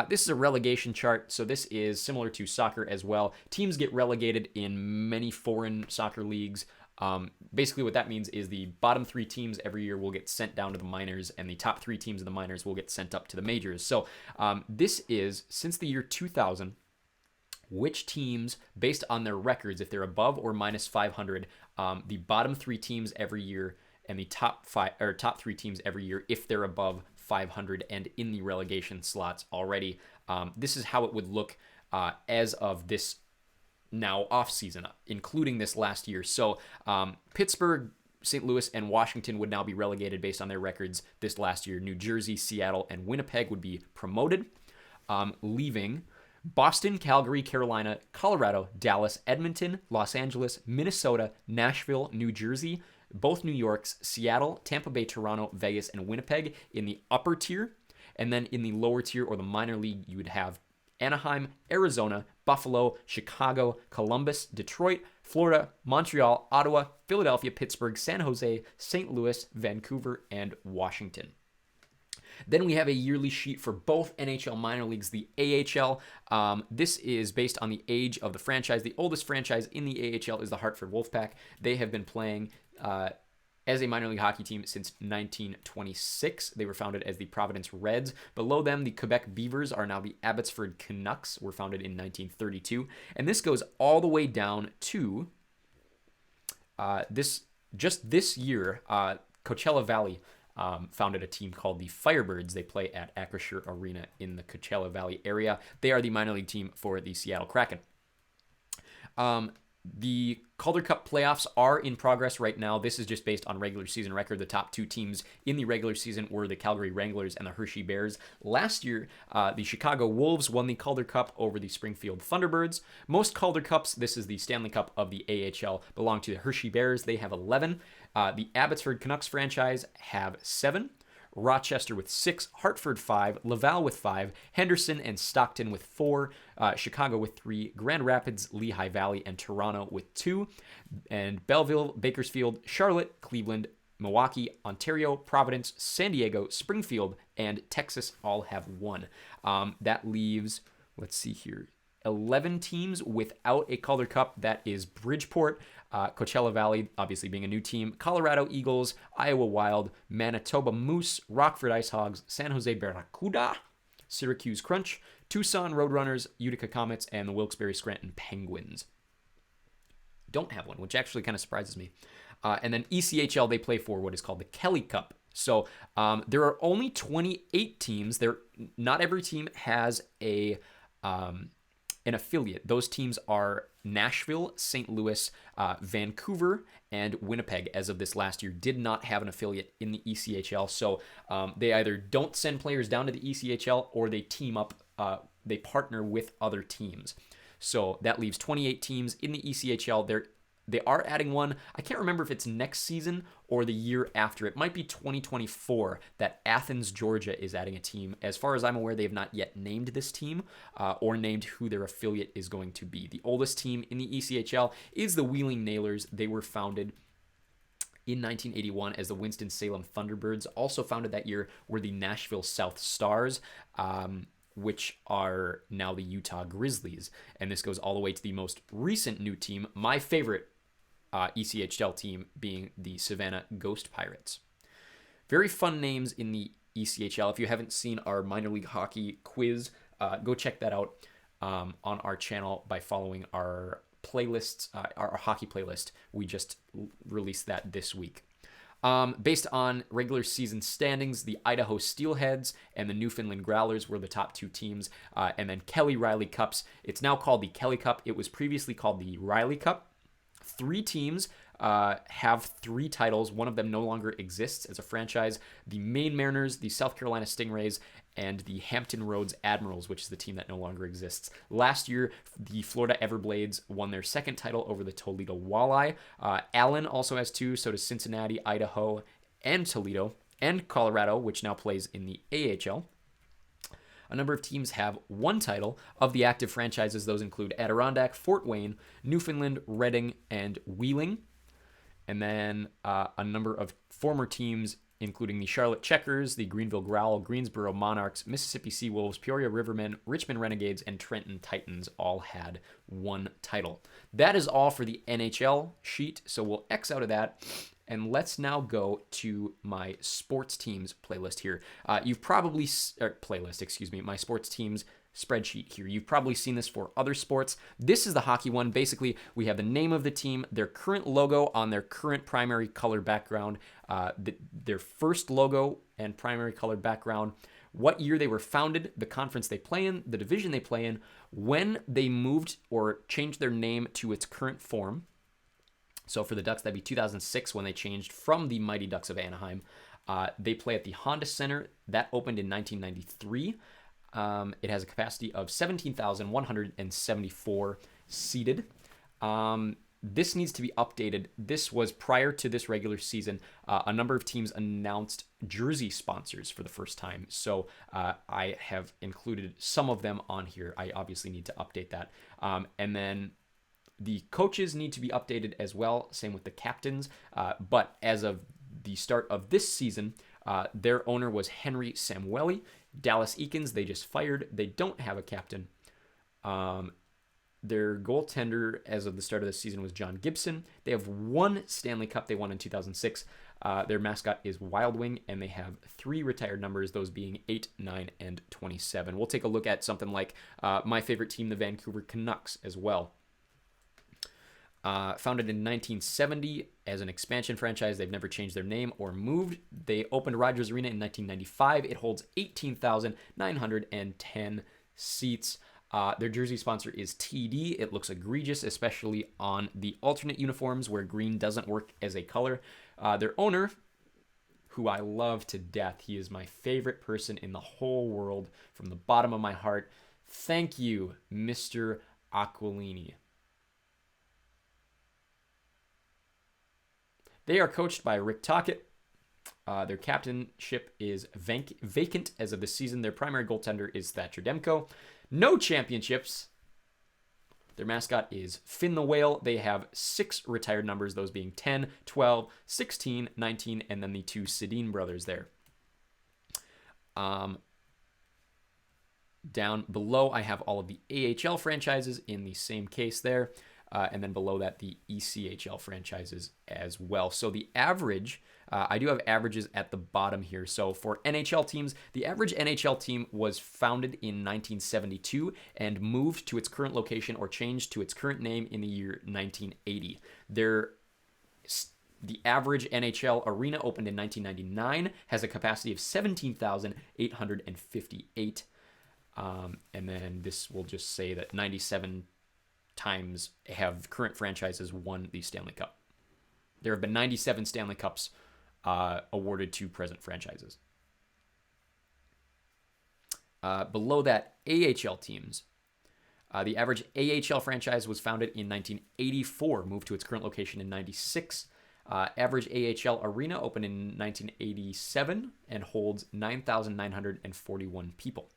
This is a relegation chart, so this is similar to soccer as well. Teams get relegated in many foreign soccer leagues. Basically what that means is the bottom 3 teams every year will get sent down to the minors, and the top 3 teams in the minors will get sent up to the majors. So this is, since the year 2000, which teams, based on their records, if they're above or minus 500, the bottom 3 teams every year, and the top 3 teams every year if they're above 500 and in the relegation slots already. This is how it would look as of this now off season, including this last year. So Pittsburgh, St. Louis, and Washington would now be relegated based on their records this last year. New Jersey, Seattle, and Winnipeg would be promoted, leaving Boston, Calgary, Carolina, Colorado, Dallas, Edmonton, Los Angeles, Minnesota, Nashville, New Jersey, both New Yorks, Seattle, Tampa Bay, Toronto, Vegas, and Winnipeg in the upper tier. And then in the lower tier or the minor league, you would have Anaheim, Arizona, Buffalo, Chicago, Columbus, Detroit, Florida, Montreal, Ottawa, Philadelphia, Pittsburgh, San Jose, St. Louis, Vancouver, and Washington. Then we have a yearly sheet for both NHL minor leagues, the AHL. This is based on the age of the franchise. The oldest franchise in the AHL is the Hartford Wolfpack. They have been playing as a minor league hockey team since 1926. They were founded as the Providence Reds. Below them, the Quebec Beavers are now the Abbotsford Canucks, were founded in 1932. And this goes all the way down to this year, Coachella Valley founded a team called the Firebirds. They play at Acrisure Arena in the Coachella Valley area. They are the minor league team for the Seattle Kraken. The Calder Cup playoffs are in progress right now. This is just based on regular season record. The top two teams in the regular season were the Calgary Wranglers and the Hershey Bears. Last year, the Chicago Wolves won the Calder Cup over the Springfield Thunderbirds. Most Calder Cups, this is the Stanley Cup of the AHL, belong to the Hershey Bears. They have 11. The Abbotsford Canucks franchise have 7. Rochester with 6, Hartford 5, Laval with 5, Henderson and Stockton with 4, Chicago with 3, Grand Rapids, Lehigh Valley, and Toronto with 2, and Belleville, Bakersfield, Charlotte, Cleveland, Milwaukee, Ontario, Providence, San Diego, Springfield, and Texas all have 1. That leaves, let's see here, 11 teams without a Calder Cup. That is Bridgeport, Coachella Valley, obviously being a new team, Colorado Eagles, Iowa Wild, Manitoba Moose, Rockford Ice Hogs, San Jose Barracuda, Syracuse Crunch, Tucson Roadrunners, Utica Comets, and the Wilkes-Barre Scranton Penguins. Don't have one, which actually kind of surprises me. And then ECHL, they play for what is called the Kelly Cup. So there are only 28 teams. Not every team has an affiliate. Those teams are Nashville, St. Louis, Vancouver, and Winnipeg, as of this last year, did not have an affiliate in the ECHL. So they either don't send players down to the ECHL or they team up, they partner with other teams. So that leaves 28 teams in the ECHL. They are adding one. I can't remember if it's next season or the year after. It might be 2024 that Athens, Georgia is adding a team. As far as I'm aware, they have not yet named this team or named who their affiliate is going to be. The oldest team in the ECHL is the Wheeling Nailers. They were founded in 1981 as the Winston-Salem Thunderbirds. Also founded that year were the Nashville South Stars, which are now the Utah Grizzlies. And this goes all the way to the most recent new team, my favorite ECHL team, being the Savannah Ghost Pirates. Very fun names in the ECHL. If you haven't seen our minor league hockey quiz, go check that out on our channel by following our playlists, our hockey playlist. We just released that this week. Based on regular season standings, the Idaho Steelheads and the Newfoundland Growlers were the top 2 teams. And then Kelly Riley Cups. It's now called the Kelly Cup. It was previously called the Riley Cup. 3 teams have 3 titles. One of them no longer exists as a franchise. The Maine Mariners, the South Carolina Stingrays, and the Hampton Roads Admirals, which is the team that no longer exists. Last year, the Florida Everblades won their 2nd title over the Toledo Walleye. Allen also has 2, so does Cincinnati, Idaho, and Toledo, and Colorado, which now plays in the AHL. A number of teams have 1 title. Of the active franchises, those include Adirondack, Fort Wayne, Newfoundland, Reading, and Wheeling. And then a number of former teams, including the Charlotte Checkers, the Greenville Growl, Greensboro Monarchs, Mississippi Seawolves, Peoria Rivermen, Richmond Renegades, and Trenton Titans all had 1 title. That is all for the NHL sheet, so we'll X out of that. And let's now go to my sports teams playlist here. You've probably, my sports teams spreadsheet here. You've probably seen this for other sports. This is the hockey one. Basically, we have the name of the team, their current logo on their current primary color background, their first logo and primary color background, what year they were founded, the conference they play in, the division they play in, when they moved or changed their name to its current form. So for the Ducks, that'd be 2006 when they changed from the Mighty Ducks of Anaheim. They play at the Honda Center. That opened in 1993. It has a capacity of 17,174 seated. This needs to be updated. This was prior to this regular season. A number of teams announced jersey sponsors for the first time. So I have included some of them on here. I obviously need to update that. And then the coaches need to be updated as well. Same with the captains. But as of the start of this season, their owner was Henry Samueli. Dallas Eakins, they just fired. They don't have a captain. Their goaltender as of the start of the season was John Gibson. They have one Stanley Cup they won in 2006. Their mascot is Wild Wing, and they have 3 retired numbers, those being 8, 9, and 27. We'll take a look at something like my favorite team, the Vancouver Canucks, as well. Founded in 1970 as an expansion franchise, they've never changed their name or moved. They opened Rogers Arena in 1995. It holds 18,910 seats. Their jersey sponsor is TD. It looks egregious, especially on the alternate uniforms where green doesn't work as a color. Their owner, who I love to death, he is my favorite person in the whole world from the bottom of my heart. Thank you, Mr. Aquilini. They are coached by Rick Tocchet. Their captainship is vacant as of the season. Their primary goaltender is Thatcher Demko. No championships. Their mascot is Finn the Whale. They have 6 retired numbers, those being 10, 12, 16, 19, and then the 2 Sedin brothers there. Down below, I have all of the AHL franchises in the same case there. And then below that, the ECHL franchises as well. So the average, I do have averages at the bottom here. So for NHL teams, the average NHL team was founded in 1972 and moved to its current location or changed to its current name in the year 1980. The average NHL arena opened in 1999, has a capacity of 17,858. And then this will just say that 97 times have current franchises won the Stanley Cup. There have been 97 Stanley Cups awarded to present franchises. Below that, AHL teams. The average AHL franchise was founded in 1984, moved to its current location in 96. Average AHL arena opened in 1987 and holds 9,941 people.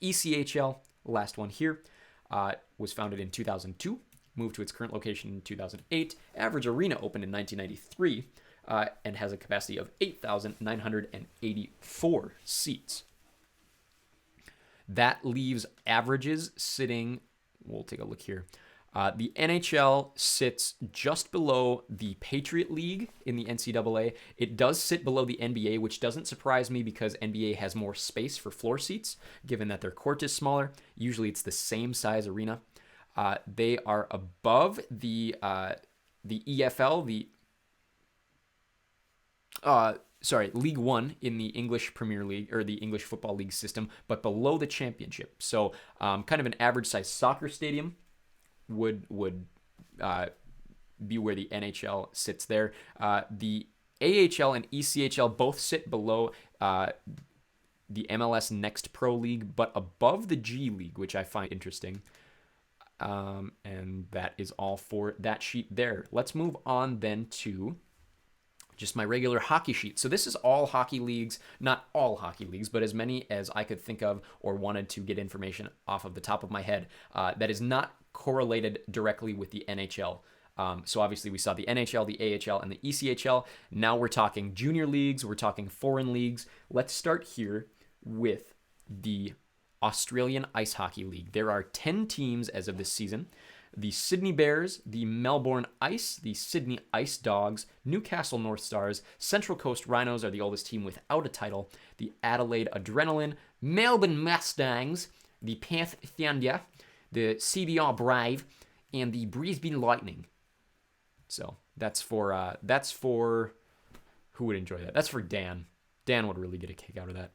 ECHL, last one here, was founded in 2002, moved to its current location in 2008. Average arena opened in 1993 and has a capacity of 8,984 seats. That leaves averages sitting, we'll take a look here. The NHL sits just below the Patriot League in the NCAA. It does sit below the NBA, which doesn't surprise me because NBA has more space for floor seats, given that their court is smaller. Usually it's the same size arena. They are above the EFL, League One in the English Premier League or the English Football League system, but below the championship. So kind of an average size soccer stadium would be where the NHL sits there. The AHL and ECHL both sit below the MLS Next Pro League, but above the G League, which I find interesting. And that is all for that sheet there. Let's move on then to just my regular hockey sheet. So this is all hockey leagues, not all hockey leagues, but as many as I could think of or wanted to get information off of the top of my head. That is not correlated directly with the NHL. So obviously we saw the NHL, the AHL, and the ECHL. Now we're talking junior leagues, we're talking foreign leagues. Let's start here with the Australian Ice Hockey League. There are 10 teams as of this season. The Sydney Bears, the Melbourne Ice, the Sydney Ice Dogs, Newcastle North Stars, Central Coast Rhinos are the oldest team without a title, the Adelaide Adrenaline, Melbourne Mustangs, the Perth Thunder, the CBR Brave, and the Brisbane Lightning. So that's for who would enjoy that? That's for Dan. Dan would really get a kick out of that.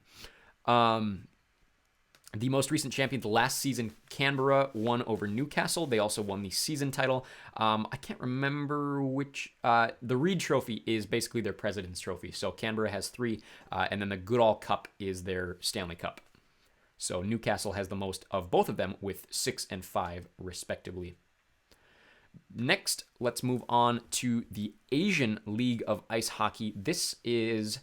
The most recent champions last season, Canberra won over Newcastle. They also won the season title. I can't remember which. The Reed Trophy is basically their President's Trophy. So Canberra has 3, and then the Goodall Cup is their Stanley Cup. So Newcastle has the most of both of them with 6 and 5 respectively. Next, let's move on to the Asian League of Ice Hockey. This is,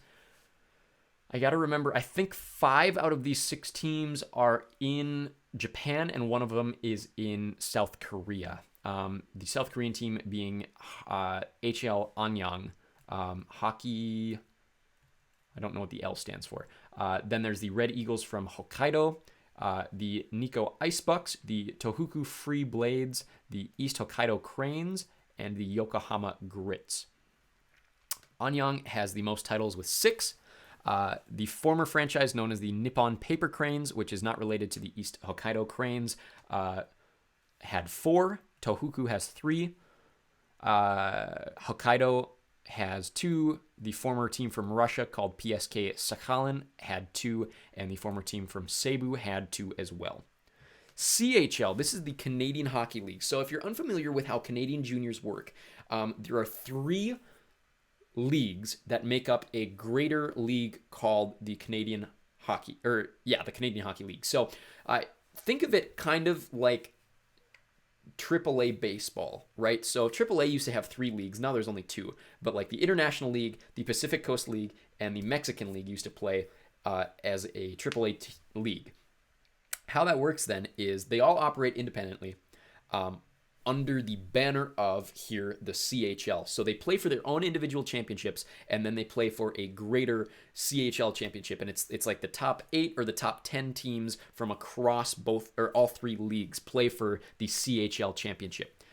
I got to remember, I think 5 out of these 6 teams are in Japan, and one of them is in South Korea. The South Korean team being HL Anyang. Hockey, I don't know what the L stands for. Then there's the Red Eagles from Hokkaido, the Nikko Ice Bucks, the Tohoku Free Blades, the East Hokkaido Cranes, and the Yokohama Grits. Anyang has the most titles with 6. The former franchise known as the Nippon Paper Cranes, which is not related to the East Hokkaido Cranes, had 4. Tohoku has 3. Hokkaido has 2. The former team from Russia called PSK Sakhalin had 2, and the former team from Cebu had 2 as well. CHL, this is the Canadian Hockey League. So if you're unfamiliar with how Canadian juniors work, there are 3 leagues that make up a greater league called the Canadian Hockey, the Canadian Hockey League. So think of it kind of like AAA baseball, right? So AAA used to have 3 leagues. Now there's only 2. But like the International League, the Pacific Coast League, and the Mexican League used to play as a AAA league. How that works then is they all operate independently under the banner of here the CHL. So they play for their own individual championships, and then they play for a greater CHL championship. And it's like the top 8 or the top 10 teams from across both or all 3 leagues play for the CHL championship.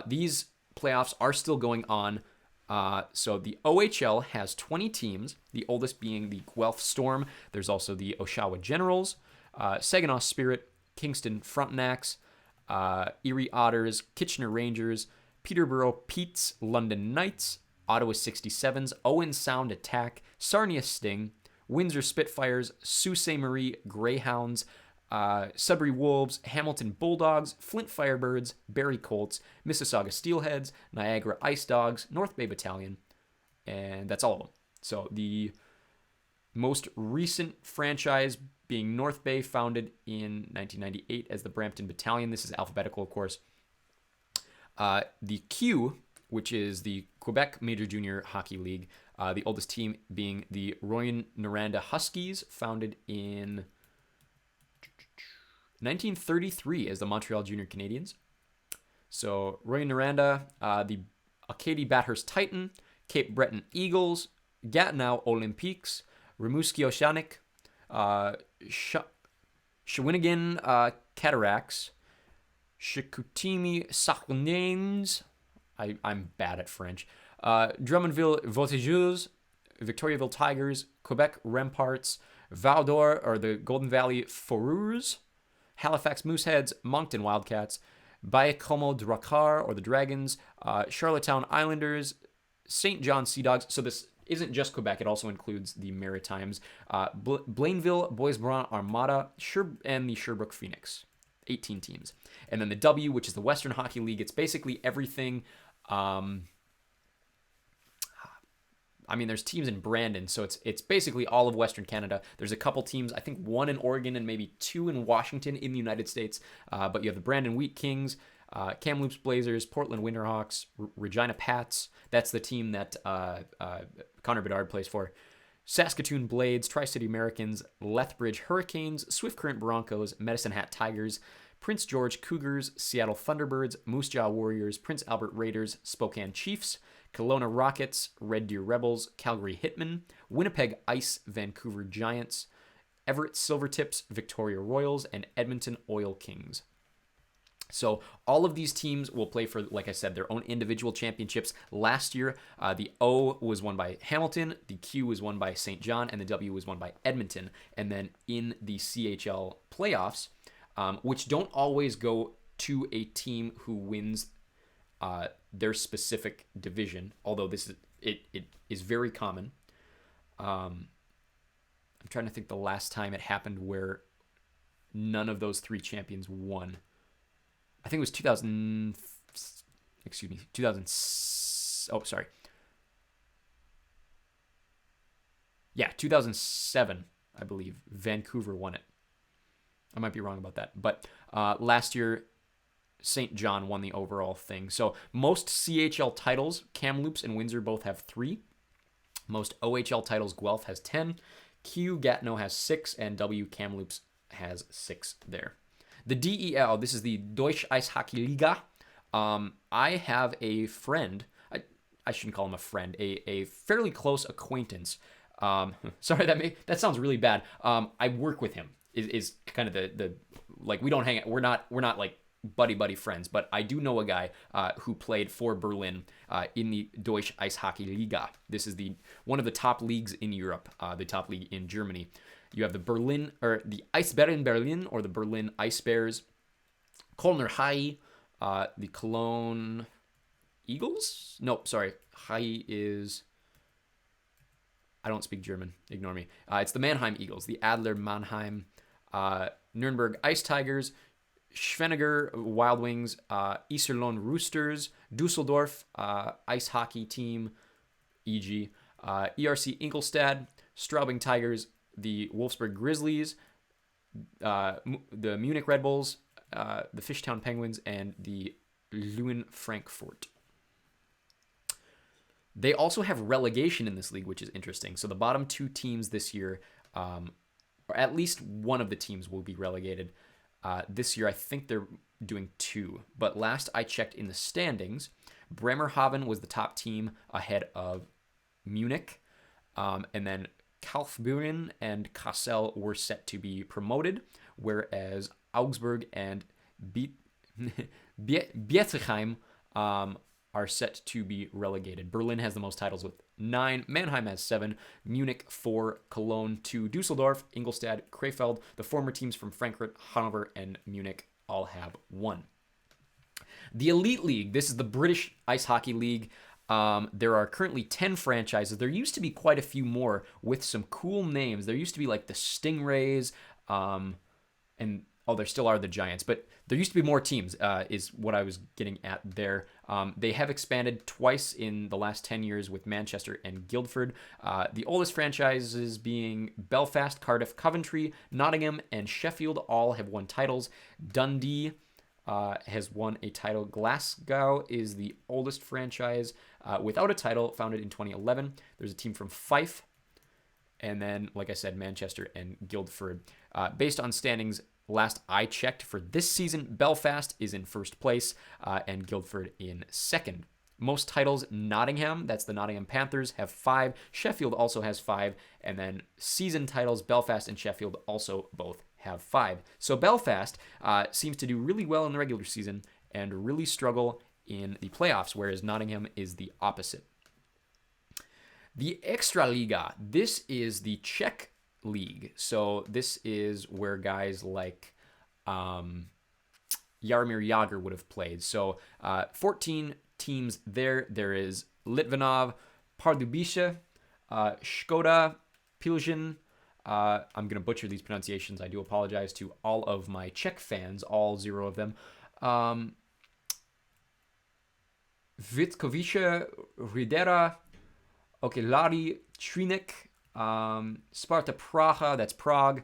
These playoffs are still going on. So the OHL has 20 teams, the oldest being the Guelph Storm. There's also the Oshawa Generals, Saginaw Spirit, Kingston Frontenacs, Erie Otters, Kitchener Rangers, Peterborough Petes, London Knights, Ottawa 67s, Owen Sound Attack, Sarnia Sting, Windsor Spitfires, Sault Ste. Marie Greyhounds, Sudbury Wolves, Hamilton Bulldogs, Flint Firebirds, Barrie Colts, Mississauga Steelheads, Niagara Ice Dogs, North Bay Battalion, and that's all of them. So the most recent franchise being North Bay, founded in 1998 as the Brampton Battalion. This is alphabetical, of course. The Q, which is the Quebec Major Junior Hockey League, the oldest team being the Rouyn-Noranda Huskies, founded in 1933 as the Montreal Junior Canadiens. So Rouyn-Noranda, the Acadie Bathurst Titan, Cape Breton Eagles, Gatineau Olympiques, Rimouski Oceanic, Shawinigan Cataracts, Chicoutimi Saguenayens, I'm bad at French, Drummondville Voltigeurs, Victoriaville Tigers, Quebec Remparts, Val d'Or or the Golden Valley Fourrures, Halifax Mooseheads, Moncton Wildcats, Baie-Comeau Drakkar or the Dragons, Charlottetown Islanders, St. John Sea Dogs. So this isn't just Quebec, it also includes the Maritimes, Blainville Bois Blanc Armada, and the Sherbrooke Phoenix. 18 teams. And then the W, which is the Western Hockey League, it's basically everything. There's teams in Brandon, so it's basically all of Western Canada. There's a couple teams, I think 1 in Oregon and maybe 2 in Washington in the United States. But you have the Brandon Wheat Kings, Kamloops Blazers, Portland Winterhawks, Regina Pats. That's the team that Connor Bedard plays for. Saskatoon Blades, Tri-City Americans, Lethbridge Hurricanes, Swift Current Broncos, Medicine Hat Tigers, Prince George Cougars, Seattle Thunderbirds, Moose Jaw Warriors, Prince Albert Raiders, Spokane Chiefs, Kelowna Rockets, Red Deer Rebels, Calgary Hitmen, Winnipeg Ice, Vancouver Giants, Everett Silvertips, Victoria Royals, and Edmonton Oil Kings. So all of these teams will play for, like I said, their own individual championships. Last year, the O was won by Hamilton, the Q was won by St. John, and the W was won by Edmonton. And then in the CHL playoffs, which don't always go to a team who wins their specific division, although it is very common. I'm trying to think the last time it happened where none of those 3 champions won. I think it was 2000. Excuse me, 2000. Oh, sorry. Yeah, 2007, I believe. Vancouver won it. I might be wrong about that. But last year, St. John won the overall thing. So most CHL titles, Kamloops and Windsor both have 3. Most OHL titles, Guelph has 10. Q Gatineau has 6. And W Kamloops has 6 there. The DEL, this is the Deutsche Eishockey-Liga. I have a friend. I shouldn't call him a friend. A fairly close acquaintance. Sorry, that sounds really bad. I work with him. Is kind of the like, we don't hang out. We're not like buddy friends, but I do know a guy who played for Berlin in the Deutsche Eishockey-Liga. This is one of the top leagues in Europe, the top league in Germany. You have the Eisbären Berlin, or the Berlin Ice Bears, Kölner Haie, the Cologne Eagles? Nope, sorry. Haie is... I don't speak German. Ignore me. It's the Mannheim Eagles, the Adler Mannheim, Nuremberg Ice Tigers, Schwenninger Wild Wings, Iserlohn Roosters, Dusseldorf Ice Hockey Team, e.g., ERC Ingolstadt, Straubing Tigers, the Wolfsburg Grizzlies, the Munich Red Bulls, the Fishtown Penguins, and the Leuven Frankfurt. They also have relegation in this league, which is interesting. So the bottom 2 teams this year, or at least one of the teams, will be relegated. This year, I think they're doing 2. But last I checked in the standings, Bremerhaven was the top team ahead of Munich. And then Kaufbeuren and Kassel were set to be promoted, whereas Augsburg and Bietigheim are set to be relegated. Berlin has the most titles with 9. Mannheim has 7. Munich 4. Cologne 2. Dusseldorf, Ingolstadt, Krefeld, the former teams from Frankfurt, Hanover, and Munich all have 1. The Elite League, this is the British Ice Hockey League. There are currently 10 franchises. There used to be quite a few more with some cool names. There used to be like the Stingrays, and there still are the Giants, but there used to be more teams, is what I was getting at there. They have expanded twice in the last 10 years with Manchester and Guildford. The oldest franchises being Belfast, Cardiff, Coventry, Nottingham, and Sheffield all have won titles. Dundee has won a title. Glasgow is the oldest franchise without a title, founded in 2011. There's a team from Fife, and then, like I said, Manchester and Guildford. Based on standings, last I checked for this season, Belfast is in first place and Guildford in second. Most titles, Nottingham, that's the Nottingham Panthers, have 5. Sheffield also has 5. And then season titles, Belfast and Sheffield also both have 5. So Belfast seems to do really well in the regular season and really struggle in the playoffs, whereas Nottingham is the opposite. The Extraliga, this is the Czech league. So this is where guys like Jaromir Jagr would have played. So 14 teams there. There is Litvinov, Pardubice, Škoda, Pilsen. I'm going to butcher these pronunciations. I do apologize to all of my Czech fans, all 0 of them. Vitkovice, Ridera, Okelari, Trinek, Sparta Praha, that's Prague,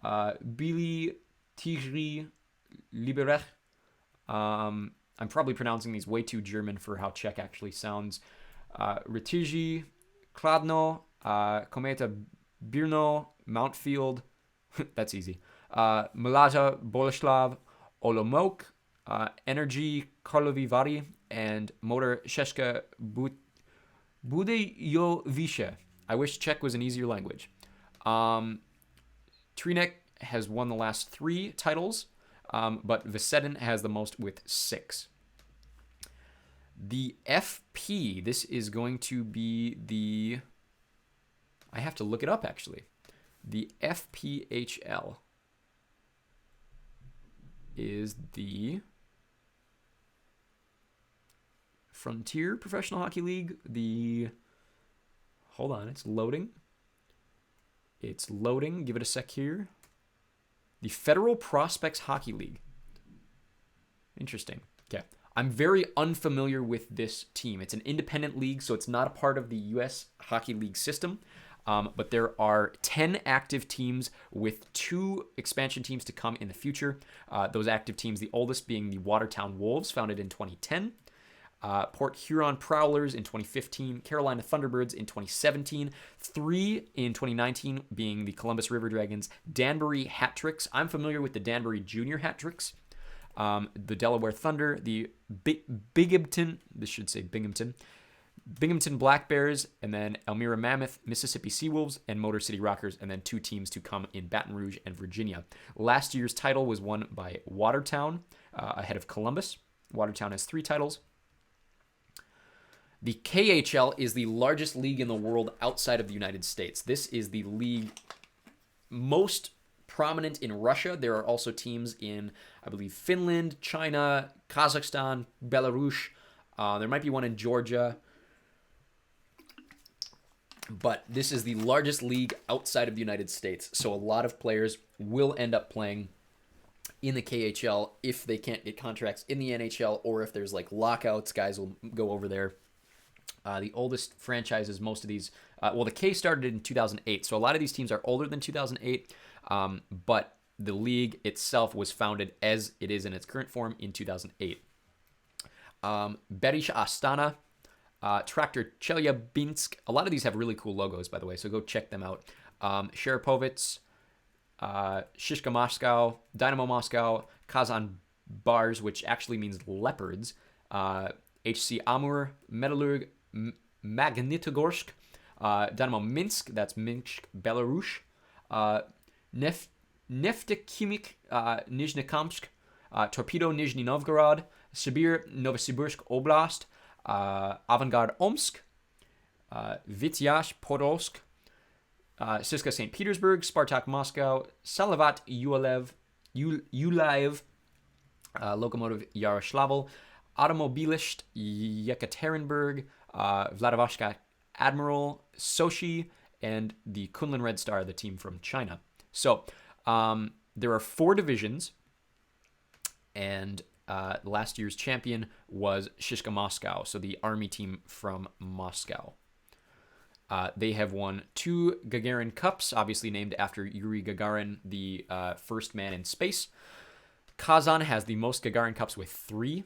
Bili, Tigri, Liberec. I'm probably pronouncing these way too German for how Czech actually sounds. Retigi, Kladno, Kometa Brno, Mountfield, that's easy. Mlaza Boleslav, Olomouc, Energy Karlovy Vary, and Motor Sheshka Budějovice. I wish Czech was an easier language. Trinek has won the last 3 titles, but Visedin has the most with 6. The FP, this is going to be the... I have to look it up, actually. The FPHL is the Frontier Professional Hockey League. Hold on, it's loading. It's loading. Give it a sec here. The Federal Prospects Hockey League. Interesting. Okay. I'm very unfamiliar with this team. It's an independent league, so it's not a part of the U.S. Hockey League system. But there are 10 active teams with 2 expansion teams to come in the future. Those active teams, the oldest being the Watertown Wolves, founded in 2010. Port Huron Prowlers in 2015, Carolina Thunderbirds in 2017, 3 in 2019 being the Columbus River Dragons, Danbury Hat-Tricks. I'm familiar with the Danbury Junior Hat-Tricks. The Delaware Thunder, the Binghamton Black Bears, and then Elmira Mammoth, Mississippi Seawolves, and Motor City Rockers, and then 2 teams to come in Baton Rouge and Virginia. Last year's title was won by Watertown ahead of Columbus. Watertown has 3 titles. The KHL is the largest league in the world outside of the United States. This is the league most prominent in Russia. There are also teams in, I believe, Finland, China, Kazakhstan, Belarus. There might be one in Georgia. But this is the largest league outside of the United States. So a lot of players will end up playing in the KHL if they can't get contracts in the NHL, or if there's like lockouts, guys will go over there. The oldest franchises, most of these, the K started in 2008, so a lot of these teams are older than 2008, but the league itself was founded as it is in its current form in 2008. Berisha Astana, Tractor Chelyabinsk, a lot of these have really cool logos, by the way, so go check them out. Sharapovets, Shishka Moscow, Dynamo Moscow, Kazan Bars, which actually means leopards, HC Amur, Metallurg, Magnitogorsk, Dynamo Minsk, that's Minsk, Belarus, Neftekhimik, Nizhnekamsk, Torpedo, Nizhny Novgorod, Sibir, Novosibirsk Oblast, Avangard Omsk, Vityaz Podolsk, CSKA St. Petersburg, Spartak Moscow, Salavat Ulaev, Lokomotiv Yaroslavl, Automobilist Yekaterinburg, Vladivostok Admiral, Sochi, and the Kunlun Red Star, the team from China. So there are 4 divisions, and last year's champion was Shishka Moscow, so the army team from Moscow. They have won 2 Gagarin Cups, obviously named after Yuri Gagarin, the first man in space. Kazan has the most Gagarin Cups with 3.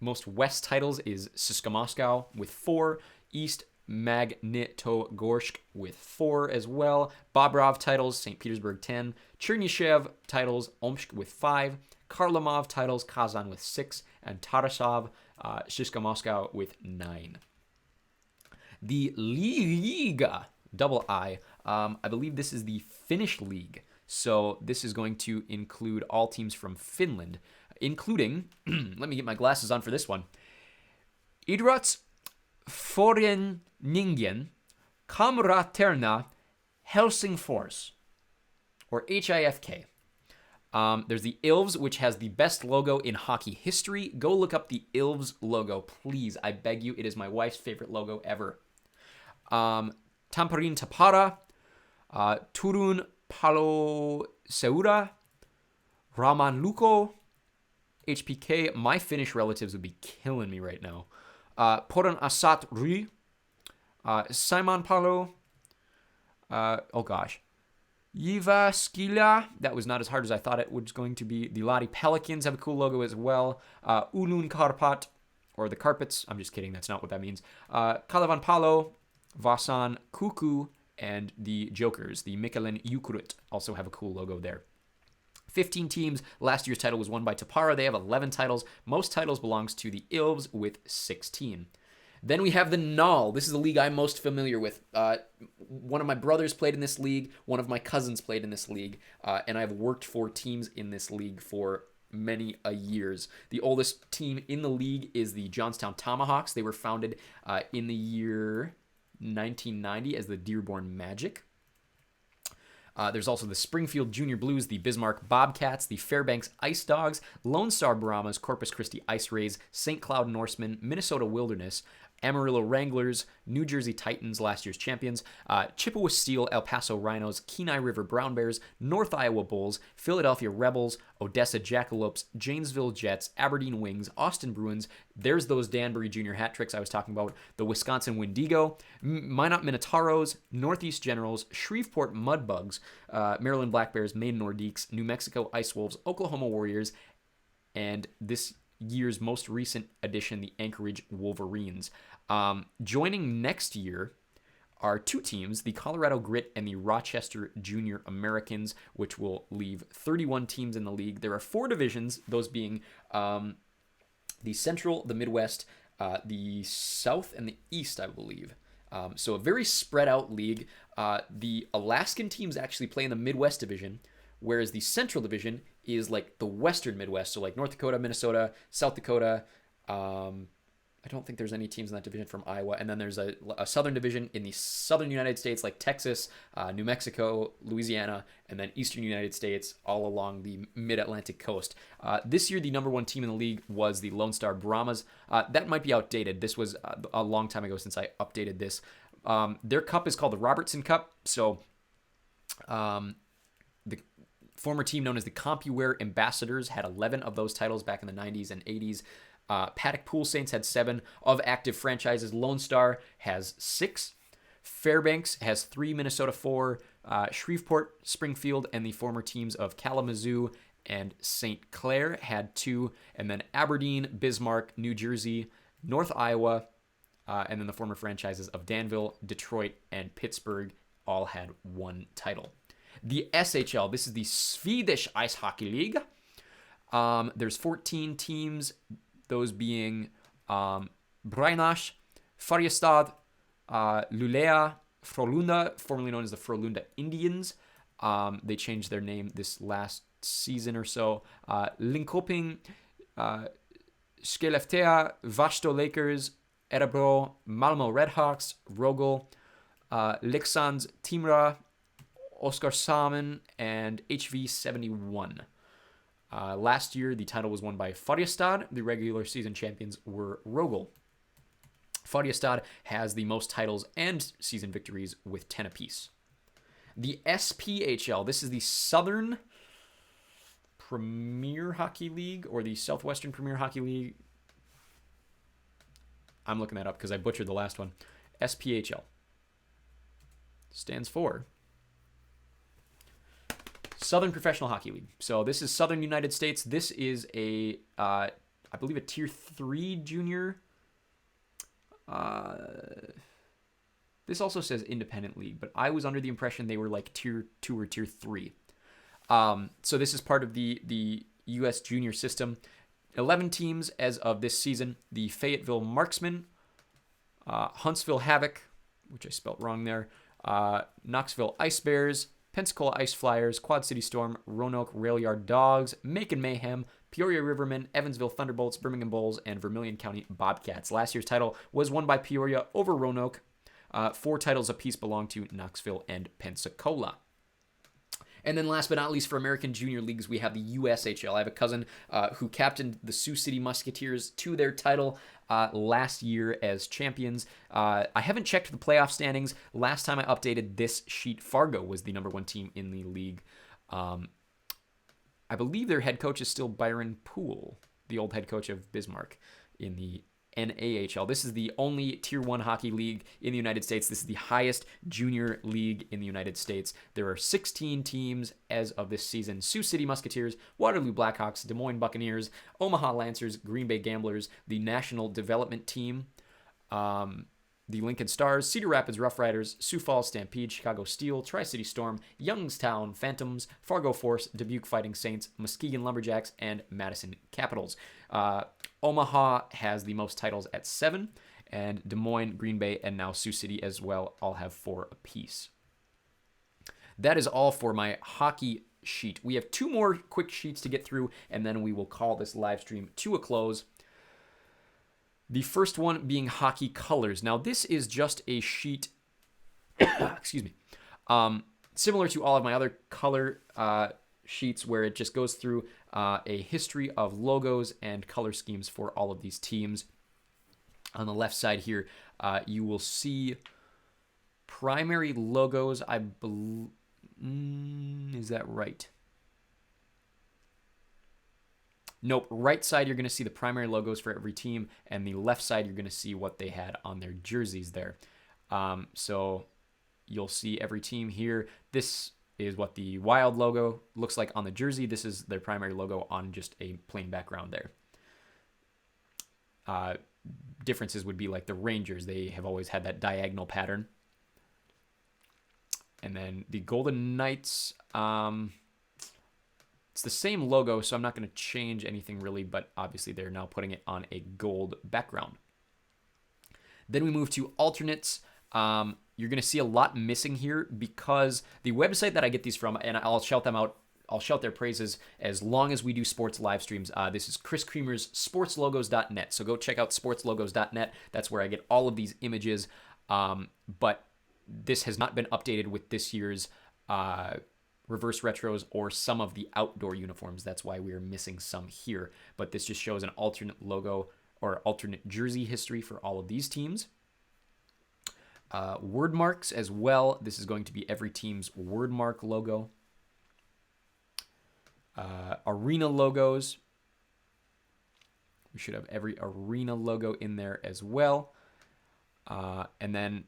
Most West titles is CSKA Moscow with 4. East, Magnitogorsk with 4 as well. Bobrov titles, St. Petersburg 10. Chernyshev titles, Omsk with 5. Karlamov titles, Kazan with 6. And Tarasov, CSKA Moscow with 9. The Liga, double I believe this is the Finnish league. So this is going to include all teams from Finland, including, let me get my glasses on for this one, Idrots Föreningen Kamraterna Helsingfors, or HIFK. There's the Ilves, which has the best logo in hockey history. Go look up the Ilves logo, please. I beg you. It is my wife's favorite logo ever. Tamparin Tapara, Turun Palo Seura, Raman Luko, HPK. My Finnish relatives would be killing me right now. Poran Asat Ry, Simon Palo, Jyväskylä. That was not as hard as I thought it was going to be. The Lahti Pelicans have a cool logo as well. Ulun Karpat, or the Carpets. I'm just kidding. That's not what that means. Kalevan Palo, Vasan Kuku, and the Jokers, the Mikkelin Jukurit, also have a cool logo there. 15 teams. Last year's title was won by Tapara. They have 11 titles. Most titles belongs to the Ilves with 16. Then we have the Null. This is the league I'm most familiar with. One of my brothers played in this league. One of my cousins played in this league. And I've worked for teams in this league for many years. The oldest team in the league is the Johnstown Tomahawks. They were founded in the year 1990 as the Dearborn Magic. There's also the Springfield Junior Blues, the Bismarck Bobcats, the Fairbanks Ice Dogs, Lone Star Brahmas, Corpus Christi Ice Rays, St. Cloud Norsemen, Minnesota Wilderness, Amarillo Wranglers, New Jersey Titans, last year's champions, Chippewa Steel, El Paso Rhinos, Kenai River Brown Bears, North Iowa Bulls, Philadelphia Rebels, Odessa Jackalopes, Janesville Jets, Aberdeen Wings, Austin Bruins. There's those Danbury Junior hat tricks I was talking about. The Wisconsin Wendigo, Minot Minotauros, Northeast Generals, Shreveport Mudbugs, Maryland Black Bears, Maine Nordiques, New Mexico Ice Wolves, Oklahoma Warriors, and this year's most recent addition, the Anchorage Wolverines. Joining next year are two teams, the Colorado Grit and the Rochester Junior Americans, which will leave 31 teams in the league. There are 4 divisions, those being the Central, the Midwest, the South, and the East, I believe. So a very spread out league. The Alaskan teams actually play in the Midwest division, whereas the Central division is like the Western Midwest, so like North Dakota, Minnesota, South Dakota. I don't think there's any teams in that division from Iowa. And then there's a Southern division in the Southern United States, like Texas, New Mexico, Louisiana, and then Eastern United States, all along the Mid-Atlantic coast. This year, the number 1 team in the league was the Lone Star Brahmas. That might be outdated. This was a long time ago since I updated this. Their cup is called the Robertson Cup. So the former team known as the CompuWare Ambassadors had 11 of those titles back in the 90s and 80s. Paddock Pool Saints had 7 of active franchises. Lone Star has 6. Fairbanks has 3, Minnesota 4, Shreveport, Springfield, and the former teams of Kalamazoo and St. Clair had 2, and then Aberdeen, Bismarck, New Jersey, North Iowa, and then the former franchises of Danville, Detroit, and Pittsburgh all had 1 title. The SHL, this is the Swedish Ice Hockey League. There's 14 teams, those being Brynäs, Färjestad, Luleå, Frölunda, formerly known as the Frölunda Indians. They changed their name this last season or so. Linköping, Skellefteå, Vasto Lakers, Örebro, Malmö Redhawks, Rögle, Leksands, Timrå, Oskarshamn, and HV71. Last year, the title was won by Färjestad. The regular season champions were Rögle. Färjestad has the most titles and season victories with 10 apiece. The SPHL, this is the Southern Premier Hockey League or the Southwestern Premier Hockey League. I'm looking that up because I butchered the last one. SPHL stands for Southern Professional Hockey League. So this is Southern United States. This is I believe a Tier 3 junior. This also says Independent League, but I was under the impression they were like Tier 2 or Tier 3. So this is part of the U.S. junior system. 11 teams as of this season. The Fayetteville Marksmen, Huntsville Havoc, which I spelt wrong there, Knoxville Ice Bears, Pensacola Ice Flyers, Quad City Storm, Roanoke Railyard Dogs, Macon Mayhem, Peoria Rivermen, Evansville Thunderbolts, Birmingham Bulls, and Vermilion County Bobcats. Last year's title was won by Peoria over Roanoke. 4 titles apiece belong to Knoxville and Pensacola. And then last but not least, for American Junior Leagues, we have the USHL. I have a cousin who captained the Sioux City Musketeers to their title last year as champions. I haven't checked the playoff standings. Last time I updated this sheet, Fargo was the number 1 team in the league. I believe their head coach is still Byron Poole, the old head coach of Bismarck in the NAHL. This is the only Tier 1 hockey league in the United States. This is the highest junior league in the United States. There are 16 teams as of this season. Sioux City Musketeers, Waterloo Blackhawks, Des Moines Buccaneers, Omaha Lancers, Green Bay Gamblers, the National Development Team, the Lincoln Stars, Cedar Rapids Rough Riders, Sioux Falls Stampede, Chicago Steel, Tri-City Storm, Youngstown Phantoms, Fargo Force, Dubuque Fighting Saints, Muskegon Lumberjacks, and Madison Capitals. Omaha has the most titles at 7, and Des Moines, Green Bay, and now Sioux City as well all have 4 apiece. That is all for my hockey sheet. We have 2 more quick sheets to get through, and then we will call this live stream to a close. The first one being hockey colors. Now, this is just a sheet, excuse me, similar to all of my other color sheets where it just goes through a history of logos and color schemes for all of these teams. On the left side here, you will see primary logos. I believe, is that right? Nope. Right side, you're going to see the primary logos for every team, and the left side, you're going to see what they had on their jerseys there. So you'll see every team here. This is what the Wild logo looks like on the jersey. This is their primary logo on just a plain background there. Differences would be like the Rangers. They have always had that diagonal pattern. And then the Golden Knights, it's the same logo, so I'm not going to change anything really, but obviously they're now putting it on a gold background. Then we move to alternates. You're going to see a lot missing here because the website that I get these from, and I'll shout them out, I'll shout their praises as long as we do sports live streams. This is Chris Creamer's sportslogos.net. So go check out sportslogos.net. That's where I get all of these images. But this has not been updated with this year's reverse retros or some of the outdoor uniforms. That's why we are missing some here. But this just shows an alternate logo or alternate jersey history for all of these teams. Word marks as well. This is going to be every team's word mark logo. Arena logos. We should have every arena logo in there as well. And then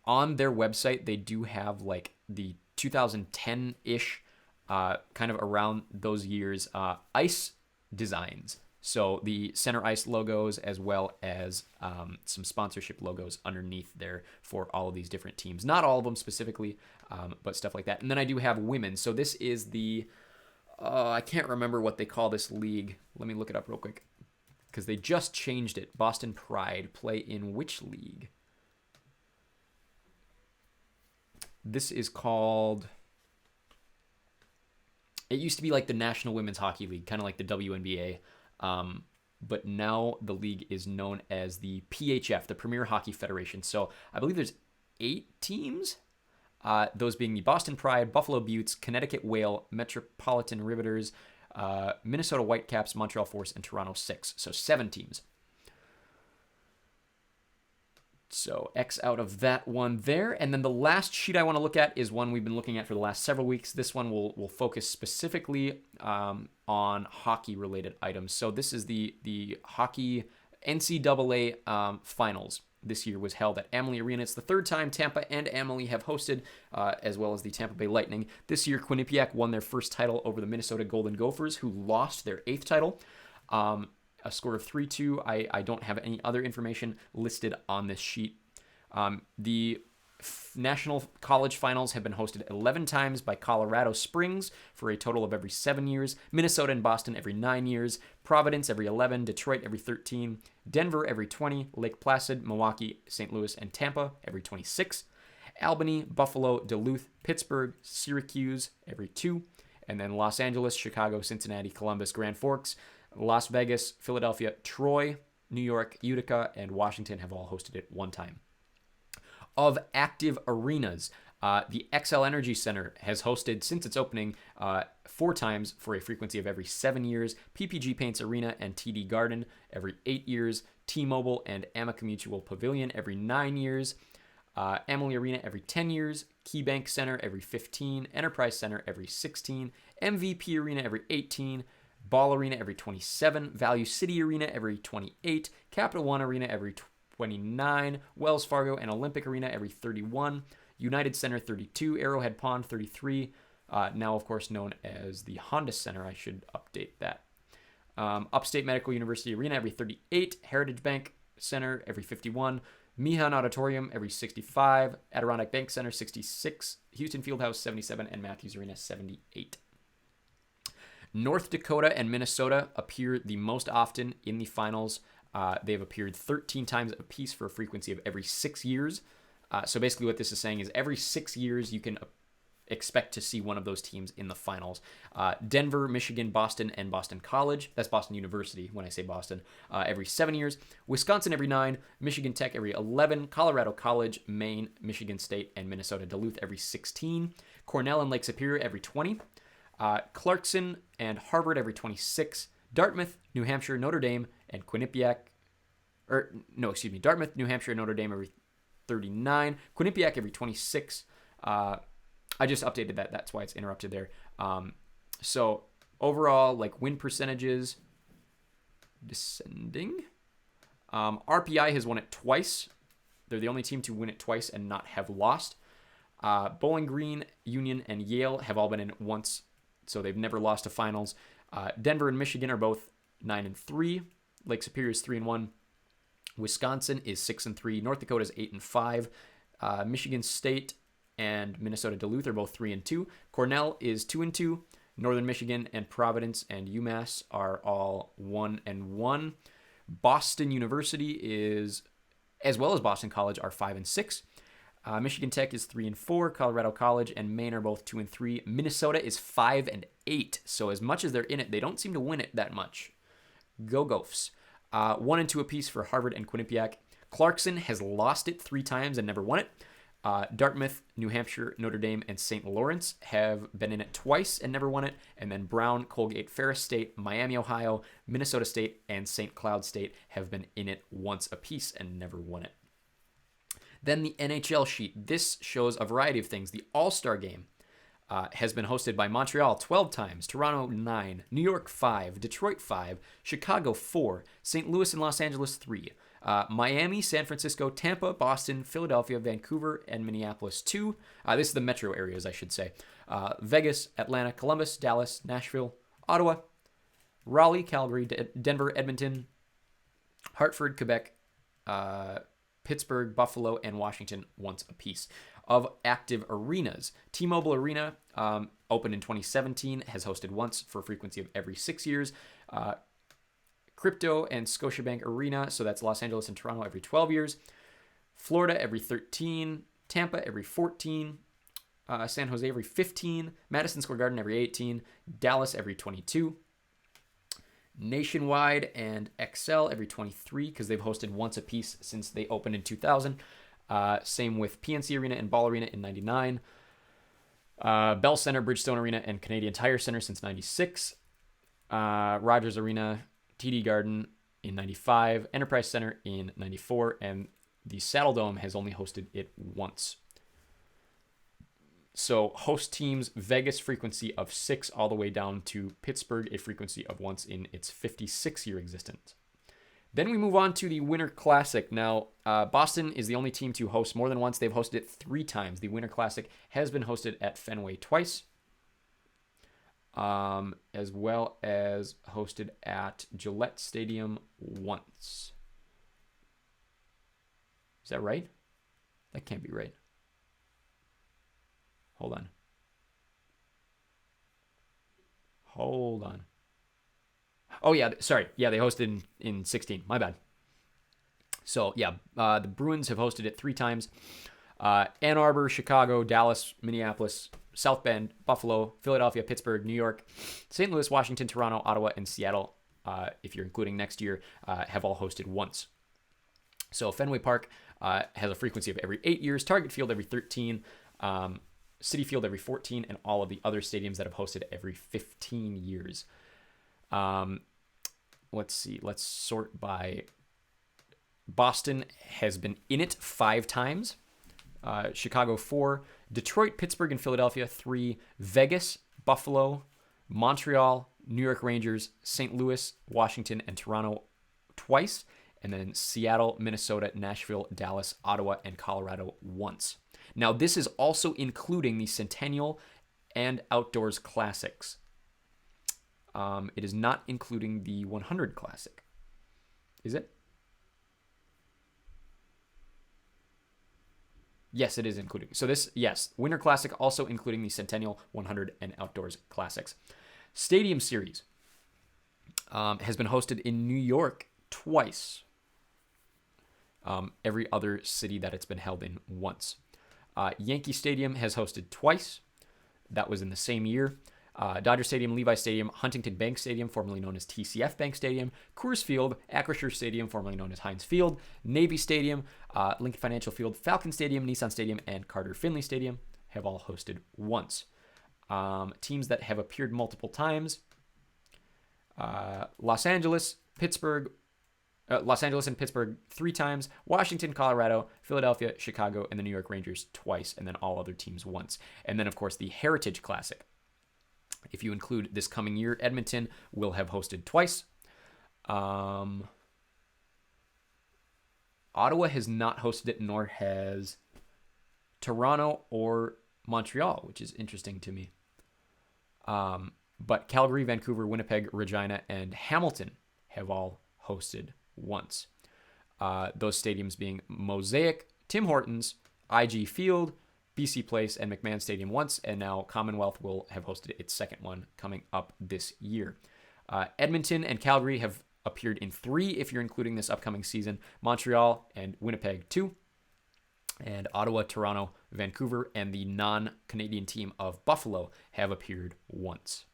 on their website, they do have like the 2010-ish, kind of around those years, ice designs. So the center ice logos as well as some sponsorship logos underneath there for all of these different teams. Not all of them specifically, but stuff like that. And then I do have women. So this is the, I can't remember what they call this league. Let me look it up real quick because they just changed it. Boston Pride play in which league? This is called, it used to be like the National Women's Hockey League, kind of like the WNBA. But now the league is known as the PHF, the Premier Hockey Federation. So I believe there's 8 teams, those being the Boston Pride, Buffalo Buttes, Connecticut Whale, Metropolitan Riveters, Minnesota Whitecaps, Montreal Force, and Toronto Six. So 7 teams. So X out of that one there. And then the last sheet I want to look at is one we've been looking at for the last several weeks. This one will focus specifically on hockey-related items. So this is the hockey NCAA finals. This year was held at Amalie Arena. It's the 3rd time Tampa and Amalie have hosted, as well as the Tampa Bay Lightning. This year, Quinnipiac won their first title over the Minnesota Golden Gophers, who lost their 8th title. A score of 3-2. I don't have any other information listed on this sheet. The National College Finals have been hosted 11 times by Colorado Springs for a total of every 7 years. Minnesota and Boston every 9 years. Providence every 11. Detroit every 13. Denver every 20. Lake Placid, Milwaukee, St. Louis, and Tampa every 26. Albany, Buffalo, Duluth, Pittsburgh, Syracuse every 2. And then Los Angeles, Chicago, Cincinnati, Columbus, Grand Forks, Las Vegas, Philadelphia, Troy, New York, Utica, and Washington have all hosted it 1 time. Of active arenas, the XL Energy Center has hosted, since its opening, 4 times for a frequency of every 7 years. PPG Paints Arena and TD Garden every 8 years. T-Mobile and Amica Mutual Pavilion every 9 years. Amalie Arena every 10 years. KeyBank Center every 15. Enterprise Center every 16. MVP Arena every 18. Ball Arena every 27, Value City Arena every 28, Capital One Arena every 29, Wells Fargo and Olympic Arena every 31, United Center 32, Arrowhead Pond 33, now of course known as the Honda Center. I should update that. Upstate Medical University Arena every 38, Heritage Bank Center every 51, Meehan Auditorium every 65, Adirondack Bank Center 66, Houston Fieldhouse 77, and Matthews Arena 78. North Dakota and Minnesota appear the most often in the finals. They've appeared 13 times apiece for a frequency of every 6 years. So basically what this is saying is every 6 years you can expect to see one of those teams in the finals. Denver, Michigan, Boston, and Boston College. That's Boston University when I say Boston. Every 7 years. Wisconsin every 9. Michigan Tech every 11. Colorado College, Maine, Michigan State, and Minnesota Duluth every 16. Cornell and Lake Superior every 20. Clarkson and Harvard every 26, Dartmouth, New Hampshire, Notre Dame, and Quinnipiac or no, excuse me, Dartmouth, New Hampshire, and Notre Dame every 39. Quinnipiac every 26. I just updated that. That's why it's interrupted there. So overall, like win percentages, descending. RPI has won it twice. They're the only team to win it twice and not have lost. Bowling Green, Union, and Yale have all been in it once, so they've never lost to finals. Denver and Michigan are both 9-3. Lake Superior is 3-1. Wisconsin is 6-3. North Dakota is 8-5. Michigan State and Minnesota Duluth are both 3-2. Cornell is 2-2. Northern Michigan and Providence and UMass are all 1-1. Boston University is, as well as Boston College, are 5-6. Michigan Tech is 3-4. Colorado College and Maine are both 2-3. Minnesota is 5-8. So as much as they're in it, they don't seem to win it that much. Go Gophs. 1-2 apiece for Harvard and Quinnipiac. Clarkson has lost it 3 times and never won it. Dartmouth, New Hampshire, Notre Dame, and St. Lawrence have been in it twice and never won it. And then Brown, Colgate, Ferris State, Miami, Ohio, Minnesota State, and St. Cloud State have been in it once apiece and never won it. Then the NHL sheet. This shows a variety of things. The All-Star Game has been hosted by Montreal 12 times, Toronto 9, New York 5, Detroit 5, Chicago 4, St. Louis and Los Angeles 3, Miami, San Francisco, Tampa, Boston, Philadelphia, Vancouver, and Minneapolis 2. This is the metro areas, I should say. Vegas, Atlanta, Columbus, Dallas, Nashville, Ottawa, Raleigh, Calgary, Denver, Edmonton, Hartford, Quebec, Pittsburgh, Buffalo, and Washington once apiece. Of active arenas, T-Mobile Arena, opened in 2017, has hosted once for a frequency of every 6 years. Crypto and Scotiabank Arena, so that's Los Angeles and Toronto every 12 years. Florida every 13. Tampa every 14. San Jose every 15. Madison Square Garden every 18. Dallas every 22. Nationwide and XL every 23 because they've hosted once a piece since they opened in 2000. Same with PNC Arena and Ball Arena in 99. Bell Center, Bridgestone Arena, and Canadian Tire Center since 96. Rogers Arena, TD Garden in 95. Enterprise Center in 94. And the Saddle Dome has only hosted it once. So host teams, Vegas frequency of 6 all the way down to Pittsburgh, a frequency of once in its 56-year existence. Then we move on to the Winter Classic. Now, Boston is the only team to host more than once. They've hosted it 3 times. The Winter Classic has been hosted at Fenway twice, as well as hosted at Gillette Stadium once. Is that right? That can't be right. Hold on. Oh, yeah. Sorry. Yeah, they hosted in 16. My bad. So, yeah, the Bruins have hosted it 3 times. Ann Arbor, Chicago, Dallas, Minneapolis, South Bend, Buffalo, Philadelphia, Pittsburgh, New York, St. Louis, Washington, Toronto, Ottawa, and Seattle, if you're including next year, have all hosted once. So Fenway Park has a frequency of every 8 years, Target Field every 13, Citi Field every 14, and all of the other stadiums that have hosted every 15 years. Let's see. Let's sort by Boston has been in it 5 times. Chicago 4. Detroit, Pittsburgh, and Philadelphia 3. Vegas, Buffalo, Montreal, New York Rangers, St. Louis, Washington, and Toronto twice. And then Seattle, Minnesota, Nashville, Dallas, Ottawa, and Colorado once. Now, this is also including the Centennial and Outdoors Classics. It is not including the 100 Classic. Is it? Yes, it is including. So this, yes, Winter Classic also including the Centennial, 100, and Outdoors Classics. Stadium Series has been hosted in New York twice. Every other city that it's been held in once. Yankee Stadium has hosted twice. That was in the same year. Dodger Stadium, Levi Stadium, Huntington Bank Stadium, formerly known as TCF Bank Stadium, Coors Field, Acrisure Stadium, formerly known as Heinz Field, Navy Stadium, Lincoln Financial Field, Falcon Stadium, Nissan Stadium, and Carter Finley Stadium have all hosted once. Teams that have appeared multiple times, Los Angeles, Pittsburgh, Los Angeles and Pittsburgh 3 times, Washington, Colorado, Philadelphia, Chicago, and the New York Rangers twice, and then all other teams once. And then, of course, the Heritage Classic. If you include this coming year, Edmonton will have hosted twice. Ottawa has not hosted it, nor has Toronto or Montreal, which is interesting to me. But Calgary, Vancouver, Winnipeg, Regina, and Hamilton have all hosted once. Those stadiums being Mosaic, Tim Hortons, IG Field, BC Place, and McMahon Stadium once, and now Commonwealth will have hosted its second one coming up this year. Edmonton and Calgary have appeared in 3 if you're including this upcoming season. Montreal and Winnipeg 2. And Ottawa, Toronto, Vancouver, and the non-Canadian team of Buffalo have appeared once.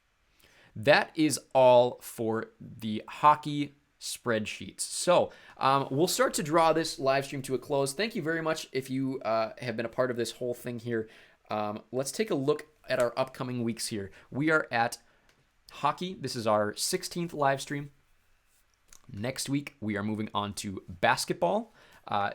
That is all for the hockey spreadsheets. So we'll start to draw this live stream to a close. Thank you very much if you have been a part of this whole thing here. Let's take a look at our upcoming weeks here. We are at hockey. This is our 16th live stream. Next week, we are moving on to basketball.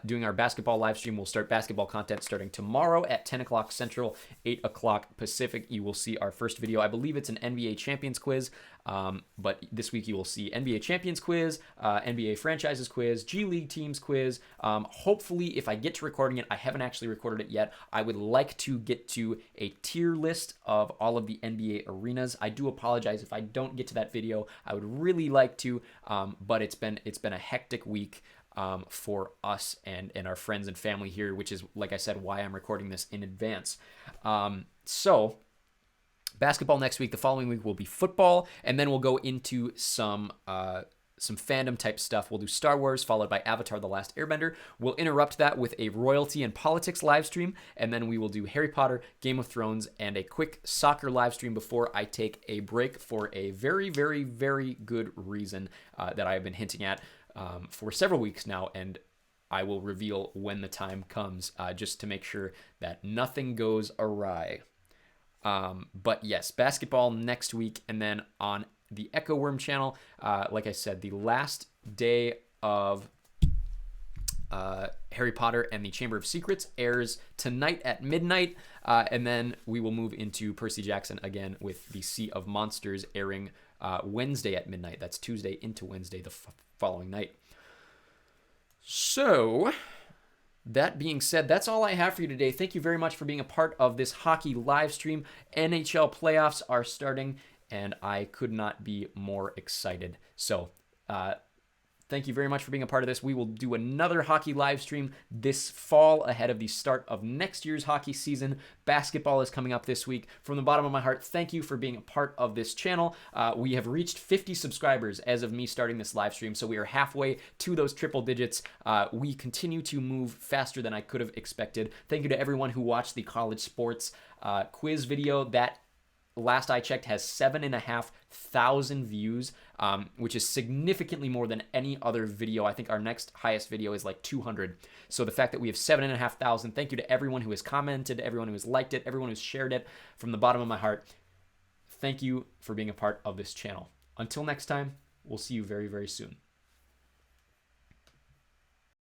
Doing our basketball live stream. We'll start basketball content starting tomorrow at 10 o'clock Central, 8 o'clock Pacific. You will see our first video. I believe it's an NBA Champions quiz, but this week you will see NBA Champions quiz, NBA Franchises quiz, G League Teams quiz. Hopefully, if I get to recording it, I haven't actually recorded it yet. I would like to get to a tier list of all of the NBA arenas. I do apologize if I don't get to that video. I would really like to, but it's been a hectic week. For us and our friends and family here, which is, like I said, why I'm recording this in advance. So basketball next week. The following week will be football, and then we'll go into some fandom type stuff. We'll do Star Wars, followed by Avatar: The Last Airbender. We'll interrupt that with a royalty and politics live stream, and then we will do Harry Potter, Game of Thrones, and a quick soccer live stream before I take a break for a very, very, very good reason that I have been hinting at for several weeks now, and I will reveal when the time comes, just to make sure that nothing goes awry. But yes, basketball next week, and then on the Echo Worm channel, like I said, the last day of Harry Potter and the Chamber of Secrets airs tonight at midnight, and then we will move into Percy Jackson again with the Sea of Monsters airing Wednesday at midnight. That's Tuesday into Wednesday the following night. So, that being said, that's all I have for you today. Thank you very much for being a part of this hockey live stream. NHL playoffs are starting, and I could not be more excited. So, thank you very much for being a part of this. We will do another hockey live stream this fall ahead of the start of next year's hockey season. Basketball is coming up this week. From the bottom of my heart, thank you for being a part of this channel. We have reached 50 subscribers as of me starting this live stream, so we are halfway to those triple digits. We continue to move faster than I could have expected. Thank you to everyone who watched the college sports quiz video. That, last I checked, has 7,500 views, which is significantly more than any other video. I think our next highest video is like 200. So the fact that we have 7,500, thank you to everyone who has commented, everyone who has liked it, everyone who's shared it. From the bottom of my heart, thank you for being a part of this channel. Until next time, we'll see you very, very soon.